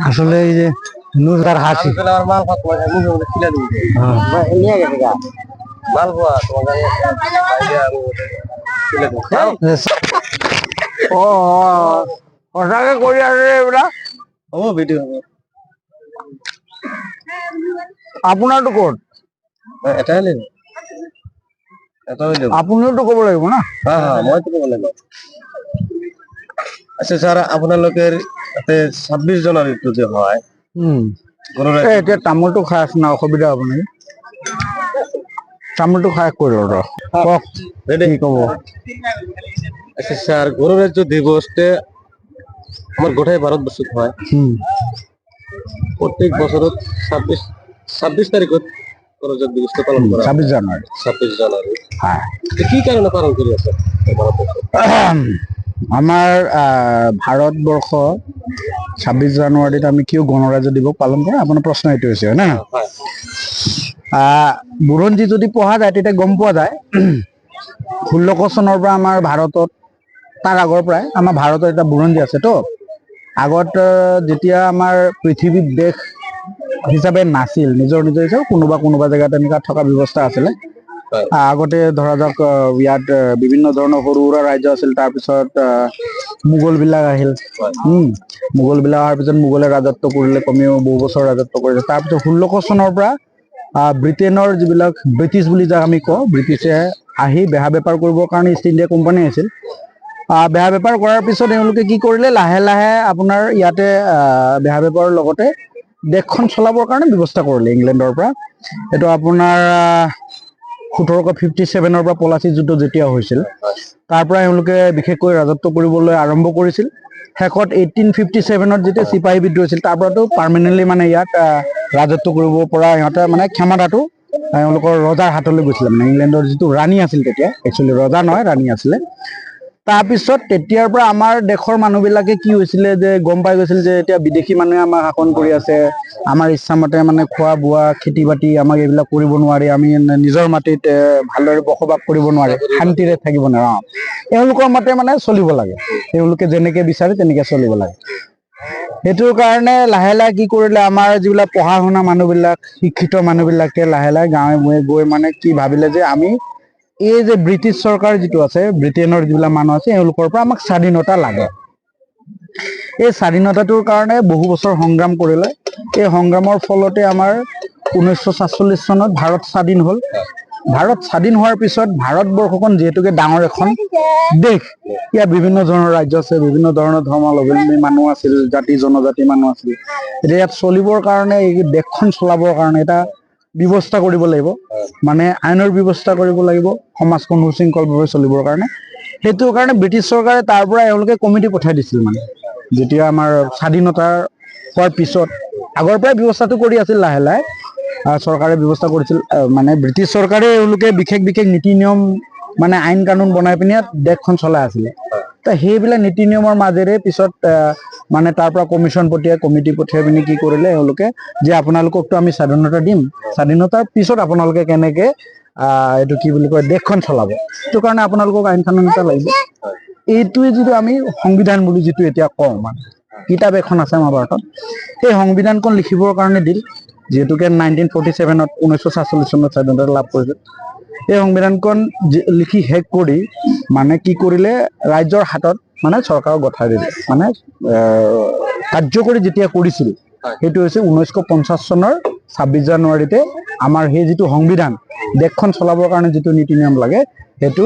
আসলে এই যে নুরদার হাসি নিয়ে গেছে গা মাল তোমার সঁচাকে কৰি আছে এইবিলাক। হ'ব ভিডিঅ' হ'ব আপোনাৰতো ক'ত? এটাই লাগিব এটাই লাগিব আপুনিওতো ক'ব লাগিব না। মইতো ক'ব লাগিব। আচ্ছা ছাৰ আপোনালোকে 26 জানুৱাৰীটো যে হয় গণৰাজ্য এতিয়া তামোলটো খাই আছে না, অসুবিধা হ'ব নেকি? তামোলটো খাই কৰি লওক, কওক কি ক'ব। আচ্ছা স্যার গণরাজ্য দিবসটা আমার গোটাই ভারতবর্ষত হয় প্রত্যেক বছরত 26 তারিখত গণরাজ্য দিবসটা পালন করা 26 জানুৱাৰী 26 জানুৱাৰী হয়। কি কারণে পালন করি আছে ভারতবর্ষ আমাৰ ভাৰতবৰ্ষ 26 জানুৱাৰীত আমি কিয় গণৰাজ্য দিৱস পালন কৰোঁ? আপোনাৰ প্ৰশ্ন এইটো হৈছে হয় না? বুৰঞ্জী যদি পঢ়া যায় তেতিয়া গম পোৱা যায় 1600 চনৰ পৰা আমাৰ ভাৰতত, তাৰ আগৰ পৰাই আমাৰ ভাৰতত এটা বুৰঞ্জী আছে তো। আগত যেতিয়া আমাৰ পৃথিৱীত দেশ হিচাপে নাছিল, নিজৰ হিচাপে কোনোবা জেগাত এনেকুৱা থকা ব্যৱস্থা আছিলে। আগতে ধৰা যাওক ইয়াত বিভিন্ন ধৰণৰ সৰু সুৰা ৰাজ্য আছিল। তাৰপিছত মোগল বিলাক আহিল। মোগল বিলাক অহাৰ পিছত মোগলে ৰাজত্ব কৰিলে, কমেও বহু বছৰ ৰাজত্ব কৰিলে। তাৰপিছত 1600 চনৰ পৰা ব্ৰিটেইনৰ যিবিলাক ব্ৰিটিছ বুলি যাক আমি কওঁ, ব্ৰিটিছে আহি বেহা বেপাৰ কৰিবৰ কাৰণে ইষ্ট ইণ্ডিয়া কোম্পানী আছিল। বেহা বেপাৰ কৰাৰ পিছত তেওঁলোকে কি কৰিলে, লাহে লাহে আপোনাৰ ইয়াতে বেহা বেপাৰৰ লগতে দেশখন চলাবৰ কাৰণে ব্যৱস্থা কৰিলে ইংলেণ্ডৰ পৰা। এইটো আপোনাৰ 1757 পৰা পলাচী যুদ্ধ যেতিয়া হৈছিল, তাৰ পৰা এওঁলোকে বিশেষকৈ ৰাজত্ব কৰিবলৈ আৰম্ভ কৰিছিল। শেষত 1857 যেতিয়া চিপাহী বিদ্ৰোহ হৈছিল, তাৰ পৰাতো পাৰ্মানেণ্টলি মানে ইয়াত ৰাজত্ব কৰিব পৰা ইহঁতে মানে ক্ষমতাটো এওঁলোকৰ ৰজাৰ হাতলৈ গৈছিলে। মানে ইংলেণ্ডৰ যিটো ৰাণী আছিল তেতিয়া, একচুৱেলি ৰজা নহয় ৰাণী আছিলে। তাৰপিছত তেতিয়াৰ পৰা আমাৰ দেশৰ মানুহবিলাকে কি হৈছিলে যে গম পাই গৈছিল যে এতিয়া বিদেশী মানুহে আমাক শাসন কৰি আছে, আমাৰ ইচ্ছামতে মানে খোৱা বোৱা খেতি বাতি আমাক এইবিলাক কৰিব নোৱাৰি, আমি নিজৰ মাটিত ভালদৰে বসবাস কৰিব নোৱাৰে, শান্তিৰে থাকিব নোৱাৰে। এওঁলোকৰ মতে মানে চলিব লাগে, তেওঁলোকে যেনেকে বিচাৰে তেনেকে চলিব লাগে। সেইটোৰ কাৰণে লাহে লাহে কি কৰিলে, আমাৰ যিবিলাক পঢ়া শুনা মানুহবিলাক, শিক্ষিত মানুহবিলাকে লাহে লাহে গাঁৱে ভূঞে গৈ মানে কি ভাবিলে যে আমি এই যে ব্ৰিটিছ চৰকাৰ যিটো আছে, ব্ৰিটেইনৰ যিবিলাক মানুহ আছে, এওঁলোকৰ পৰা আমাক স্বাধীনতা লাগে। এই স্বাধীনতাটোৰ কাৰণে বহু বছৰ সংগ্ৰাম কৰিলে। এই সংগ্ৰামৰ ফলতে আমাৰ 1947 চনত ভাৰত স্বাধীন হ'ল। ভাৰত স্বাধীন হোৱাৰ পিছত ভাৰতবৰ্ষখন যিহেতুকে ডাঙৰ এখন দেশ, ইয়াত বিভিন্ন ধৰণৰ ৰাজ্য আছে, বিভিন্ন ধৰণৰ ধৰ্মাৱলম্বী মানুহ আছিল, জাতি জনজাতি মানুহ আছিল। এতিয়া ইয়াত চলিবৰ কাৰণে, এই দেশখন চলাবৰ কাৰণে এটা ব্যৱস্থা কৰিব লাগিব, মানে আইনৰ ব্যৱস্থা কৰিব লাগিব সমাজখন সুশৃংখলভাৱে চলিবৰ কাৰণে। সেইটো কাৰণে ব্ৰিটিছ চৰকাৰে তাৰ পৰা এওঁলোকে কমিটি পঠাই দিছিল। মানে যেতিয়া আমাৰ স্বাধীনতা হোৱাৰ পিছত আগৰ পৰাই ব্যৱস্থাটো কৰি আছিল, লাহে লাহে চৰকাৰে ব্যৱস্থা কৰিছিল। মানে ব্ৰিটিছ চৰকাৰে এওঁলোকে বিশেষ নীতি নিয়ম মানে আইন কানুন বনাই পিনে দেশখন চলাই আছিলে। সেইবিলাক নীতি নিয়মৰ মাজেৰে পিছত মানে তাৰ পৰা কমিশ্যন পঠিয়াই, কমিটি পঠিয়াই পিনে কি কৰিলে এওঁলোকে যে আপোনালোককতো আমি স্বাধীনতা দিম, স্বাধীনতাৰ পিছত আপোনালোকে কেনেকে এইটো কি বুলি কয় দেশখন চলাব, সেইটো কাৰণে আপোনালোকক আইন কানুন এটা লাগিব। এইটোৱে যিটো আমি সংবিধান বুলি যিটো এতিয়া কওঁ, মানে কিতাপ এখন আছে আমাৰ ভাৰতত, সেই সংবিধানখন লিখিবৰ কাৰণে দিল, যিহেতুকে 1947 1947 চনত স্বাধীনতা লাভ কৰিছিল। এই সংবিধানখন লিখি শেষ কৰি মানে কি কৰিলে, ৰাইজৰ হাতত মানে চৰকাৰক গঠাই দিলে। মানে কাৰ্যকৰী যেতিয়া কৰিছিল, সেইটো হৈছে 1950 চনৰ 26 জানুৱাৰীতে আমাৰ সেই যিটো সংবিধান, দেশখন চলাবৰ কাৰণে যিটো নীতি নিয়ম লাগে, সেইটো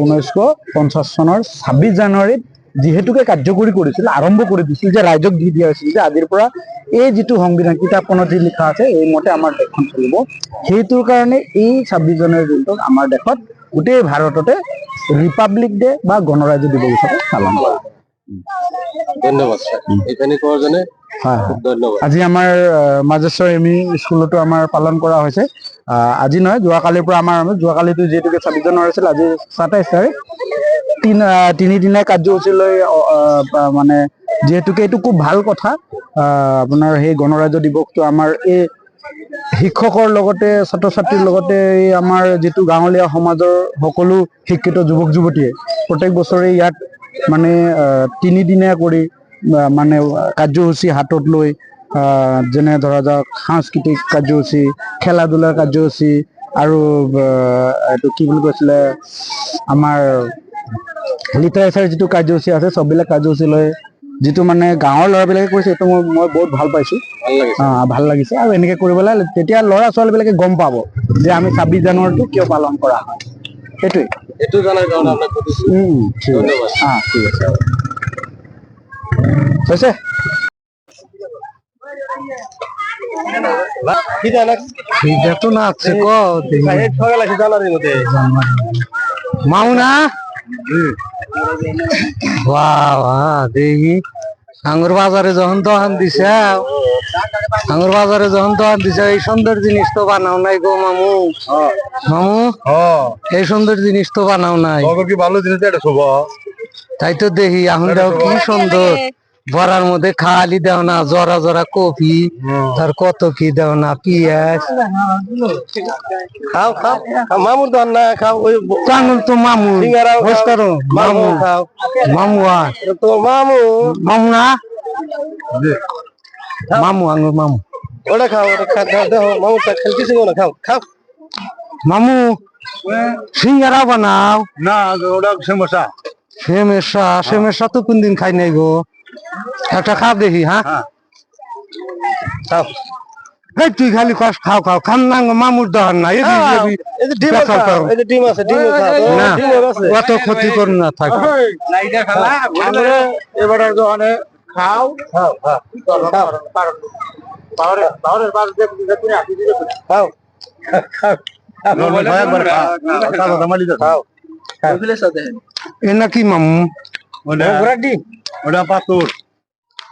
1950 চনৰ 26 জানুৱাৰীত যিহেতুকে কাৰ্যকৰী কৰিছিল, আৰম্ভ কৰি দিছিল, যে ৰাইজক দি দিয়া হৈছিল যে আজিৰ পৰা এই যিটো সংবিধান কিতাপখনত যি লিখা আছে এই মতে আমাৰ দেশখন চলিব। সেইটোৰ কাৰণে এই 26 জানুৱাৰী দিনটোক আমাৰ দেশত গোটেই ভাৰততে ৰিপাব্লিক ডে বা গণৰাজ্য দিৱস হিচাপে পালন কৰা। ধন্যবাদ স্যার, এখানে কোৱাৰ জন্য খুব ধন্যবাদ। আজি আমাৰ মাজেশ্বৰ এমই স্কুলতো আমাৰ পালন কৰা হৈছে। আজি নহয়, যোৱাকালিৰ পৰা যোৱাকালিতো যিহেতুকে 26 জানুৱাৰী আছিল, আজি 27 তাৰিখ, তিনিদিনীয়া কাৰ্যসূচী লৈ মানে যিহেতুকে এইটো খুব ভাল কথা। আপোনাৰ সেই গণৰাজ্য দিৱসটো আমাৰ এই শিক্ষকৰ লগতে ছাত্ৰ ছাত্ৰীৰ লগতে এই আমাৰ যিটো গাঁৱলীয়া সমাজৰ সকলো শিক্ষিত যুৱক যুৱতীয়ে প্ৰত্যেক বছৰে ইয়াত মানে তিনিদিনীয়া কৰি মানে কাৰ্যসূচী হাতত লৈ, যেনে ধৰা যাওক সাংস্কৃতিক কাৰ্যসূচী, খেলা ধূলাৰ কাৰ্যসূচী, আৰু এইটো কি বুলি কৈছিলে আমাৰ লিটাৰেচাৰ যিটো কাৰ্যসূচী আছে চববিলাক কাৰ্যসূচী লৈ যিটো মানে গাঁৱৰ ল'ৰাবিলাকে কৰিছে সেইটো মই বহুত ভাল পাইছো, ভাল লাগিছে। আৰু এনেকে কৰিব লাগে, তেতিয়া ল'ৰা ছোৱালীবিলাকে গম পাব যে আমি 26 জানুৱাৰীটো কিয় পালন কৰা হয়। সেইটোৱে। এইটো জানাৰ কাৰণে আপোনাক সুধিছো। ঠিক আছে। ঠিক আছে হৈছে। কি জানা এত না আছে ক হেড ঠকা লাগছে জানার মধ্যে মাউনা বাহ বাহ দেখি আঙ্গুর বাজারে যখন দোকান দিছে এই সুন্দর জিনিস তো বানাও নাই গো মামু। মামু এই সুন্দর জিনিস তো বানাও নাই, কি ভালো জিনিস এটা শুভ। তাই তো দেখি এখন দাও কি সুন্দর বড়ার মধ্যে খালি দেও না, জরা জরা কফি, তার কত কি দেও না, পিঁয়াজ। খাও খাও মামুর দন না খাও ওই চানুল তো মামু বস করো মামু খাও মামু আর তো মামু মামু না মামু আঙ্গুর মামু ওটা খাও ওটা খাও দেখো মামু কিছু না খাও খাও মামু সিঙ্গারা বানাও। না ওটা সমস্যা। সেমেশা তো কোনদিন খাই নাই গো, একটা খাও দেখি। হ্যাঁ খাও এই তুই খালি কষ্ট খাও খাও খাম না মামুর দহন না এই যে ডিম আছে এই যে ডিম আছে ডিম খাও না ডিম আছে কত ক্ষতি করুন না থাক। আমরা এবারে দোকানে খাও খাও খাও খাও খাও এ নাকি মামু ওটা পাথর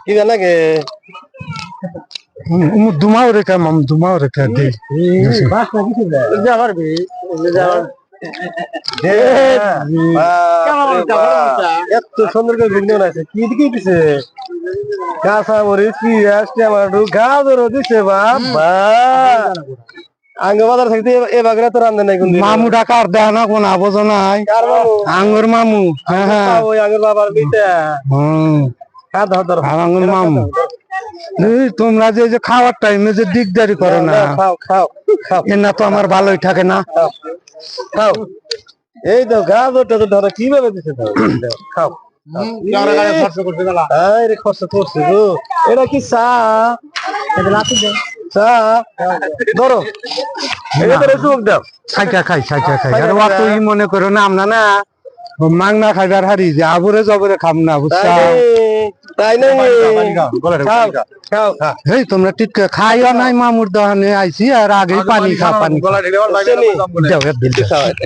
কি জানা গে দুমাও রেখা মামু দুমাও রেখা দে এত সুন্দর করে ভিডিও আছে কি দিকে দিছে কাঁচা মরিচ পিঁয়াজ টমেটো গাজরও দিছে বাবা আঙ্গ বাজার থাকতে এ বাগরা তো রান্ধে নাই কোনদিন মামু ডাকার দেয় না কোন আবজ নাই কার মামু আঙ্গুর মামু। হ্যাঁ হ্যাঁ ওই আঙ্গুর বাবার মিটা হ্যাঁ ধর ধর আঙ্গুর মামু। এই তোমরা যে খাওয়ার টাইমে যে দিকদারি করো না, খাও খাও খাও এ না তো আমার ভালোই থাকে না। খাও এই তো গাজরটা তো ধরো কিভাবে দিছে খাও রে খরচ করছে গো এটা কি চা চা ধরো এটা ধরে চুপ দাও খাইটা খাই আর অত ই মনে করো না আমরা না মাংনা খাইবার হারি যে আবরে জবরে খাম না বুঝছা। তাই নাই খাও খাও খাও এই তোমরা টিটকে খাইও নাই মামুর দোকানে আইছি আর আগে পানি দাও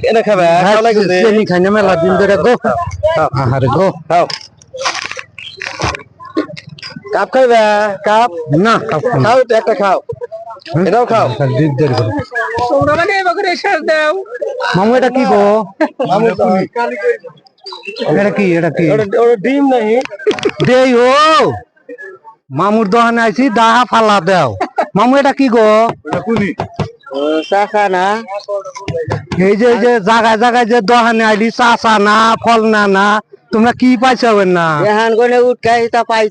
এটা খাবে চিনি খাই না মেলা দিন ধরে গো আহারে গো খাও কাপ খাইবে কাপ না কাপ খাও একটা খাও এটাও খাও দিকদারি করো মামু এটা কি গো এটা কি ওটা ডিম নাই দেই ও মামুর দোকানে আইছি দাহা ফালা দেও। মামু এটা কি গো চাচা না এই যে জায়গায় জায়গায় যে দোকানে আইলি চাচা না ফল না তোমরা কি পাইছো না এহান কোনে উৎকাই তা পাই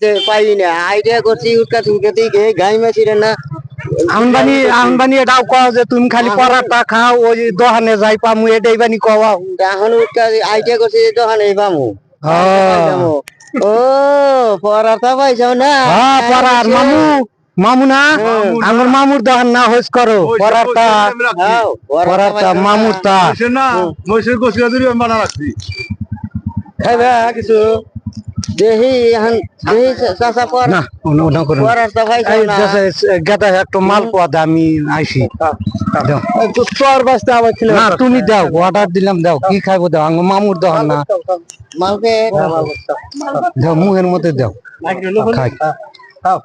না আইডিয়া করছি উৎকা তুলকে দিকে গাই মাছিরে না আমবানি এটাও কও যে তুমি খালি পরাটা খাও ওই দোকানে যাই পামু এটাই বানি কওয়া এখন উৎকা আইডিয়া করছি দোকানে পামু। ও পরাটা পাইছাও না পরার মামু না আমার মামুর দোকান না হইস করো পরাটা মামুর তা না মহিষের গোসিয়া দিবি আমি বানা রাখছি খাইবে কিছু দেহি এখন দেহি চাচা পর না ওনা করো পরাটা পাইছাও না গাদা একটু মাল পোয়া দে আমি আইছি দাও তোর বাস্তে আমার ছিল না তুমি দাও অর্ডার দিলাম দাও কি খাইবো দাও আমার মামুর দোকান না মালকে দাও মুখের মধ্যে দাও খাই খাও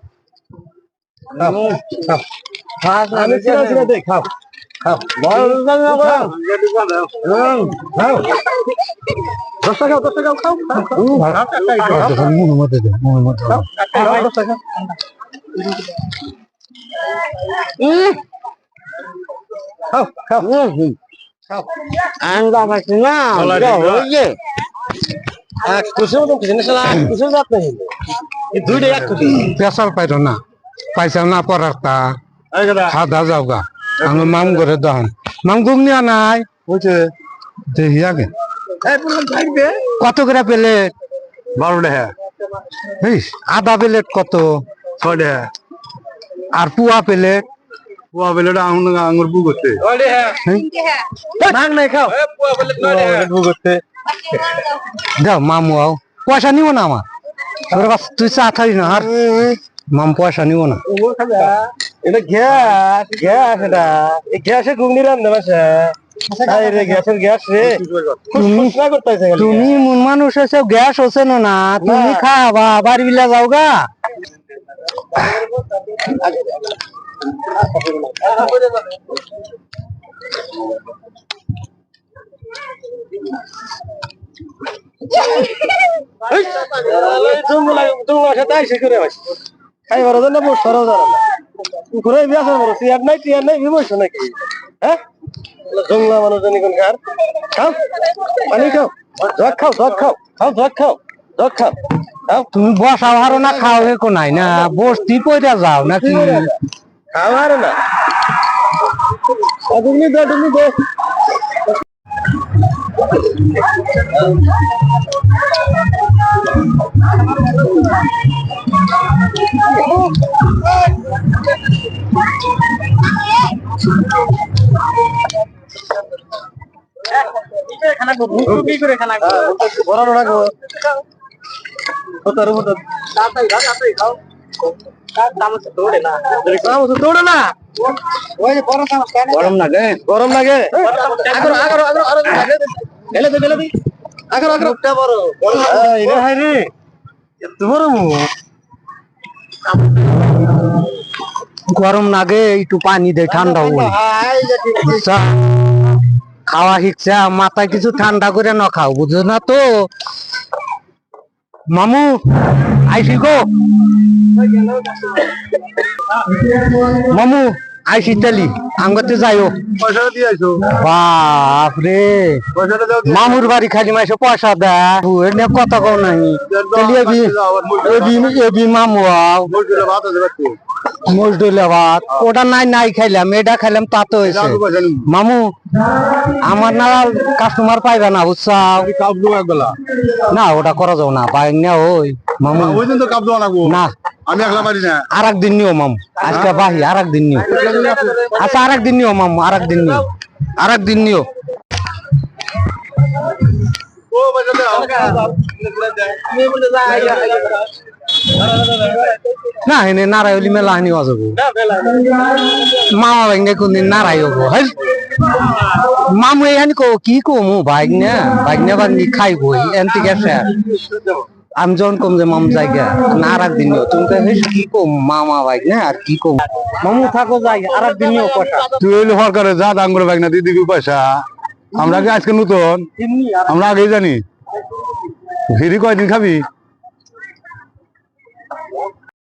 আমি ছিল দেখ খাও খাও দশটা খাও খাও মুখের মধ্যে দাও মুখের মধ্যে দাও খাও খাও খাও আনবা পাইছি না হইছে এক খুশি মতো খুশি না খুশি যাত নাই এই দুইটা এক খুশি পেশাল পাইতো না পাইছাও না পরারটা খাদা যাও গা আমার মাম করে দহন মাম ঘুম নিয়া নাই বুঝছে দেখি আগে কত করে প্লেট? 12 টাকা। ইস, আধা প্লেট কত? 6 টাকা। আর পুয়া প্লেট? পোয়া বেলে আঙুর বু করতে। নাই খাও বু করতে দাও মামু আও, পয়সা নিব না আমার। তোর কাছে তুই চা খাবি না আর মাম পয়সা নিব না। এটা গ্যাস এটা এই গ্যাসে ঘুগনি রান্ধে মাসে রে গ্যাসের গ্যাস রে ফুসফুস করতেছে তুমি মন মানুষ আছে, গ্যাস হচ্ছে না, তুমি খাবা বাড়ি বিলা যাও গা। খাইবার জন্য বসারও জানা না ঘুরে বিয়াসার বড় চেয়ার নাই বিবস নাকি হ্যাঁ জংলা মানুষ জানি কোন কার খাও পানি খাও জগ খাও জগ খাও তুমি বসা ভালো না খাও হেকো নাই না, বসতি পয়রা যাও নাকি? খাও আর না তুমি দে বড় না গো দৌড়ে না গরম লাগে। গরম লাগে গরম লাগে একটু পানি দে ঠান্ডা হই। খাওয়া শিখছে মাথায় কিছু ঠান্ডা করে না খাও, বুঝো না তো মামু। আইসি গো মামু, আইসি তালি আঙ্গতে যাইও। পয়সা দিয়ে আইছো। বাপরে, পয়সাটা দাও। মামুর বাড়ি খালি মাইসে পয়সা দেয় এনে কথা কও নাই। এবি মামু আও মসজিদে ভাত আছে বাচ্চু। মজদুলে ভাত ওটা নাই খাইলাম, এটা খাইলাম তা তো হয়েছে। পয়সা নিব। মামু আমার না কাস্টমার পাইবা না বুঝছাও কাপ দো একবেলা। না, ওটা করা যাও না বাইক না ওই মামু ওই দিন তো কাপ দো আনাগো। না, আমি একলা পারি না। আর একদিন নিও মামু, আজকে বাহি আর একদিন নিও। আচ্ছা আর একদিন নিও মামু, আর একদিন নিও। ও পয়সা দাও। না এনে নারাই হলি মেলা আনি যাবো মামা বাইক না কোনদিন নারাই হবো। মামু এখানে কি কমু বাইক না বাগনি খাইবই এনতি গেছে। আমি যখন কম যে মামু জায়গা না আর একদিন নিও। তুমি কি কম মামা বাইক না আর কি কম মামু থাকো যাই আর একদিন নিও পয়সা। তুই হইলে সরকারে যা দাম করে বাইক না দিয়ে দিবি পয়সা। আমরা কি আজকে নতুন, আমরা আগেই জানি। ফিরি কয়দিন খাবি?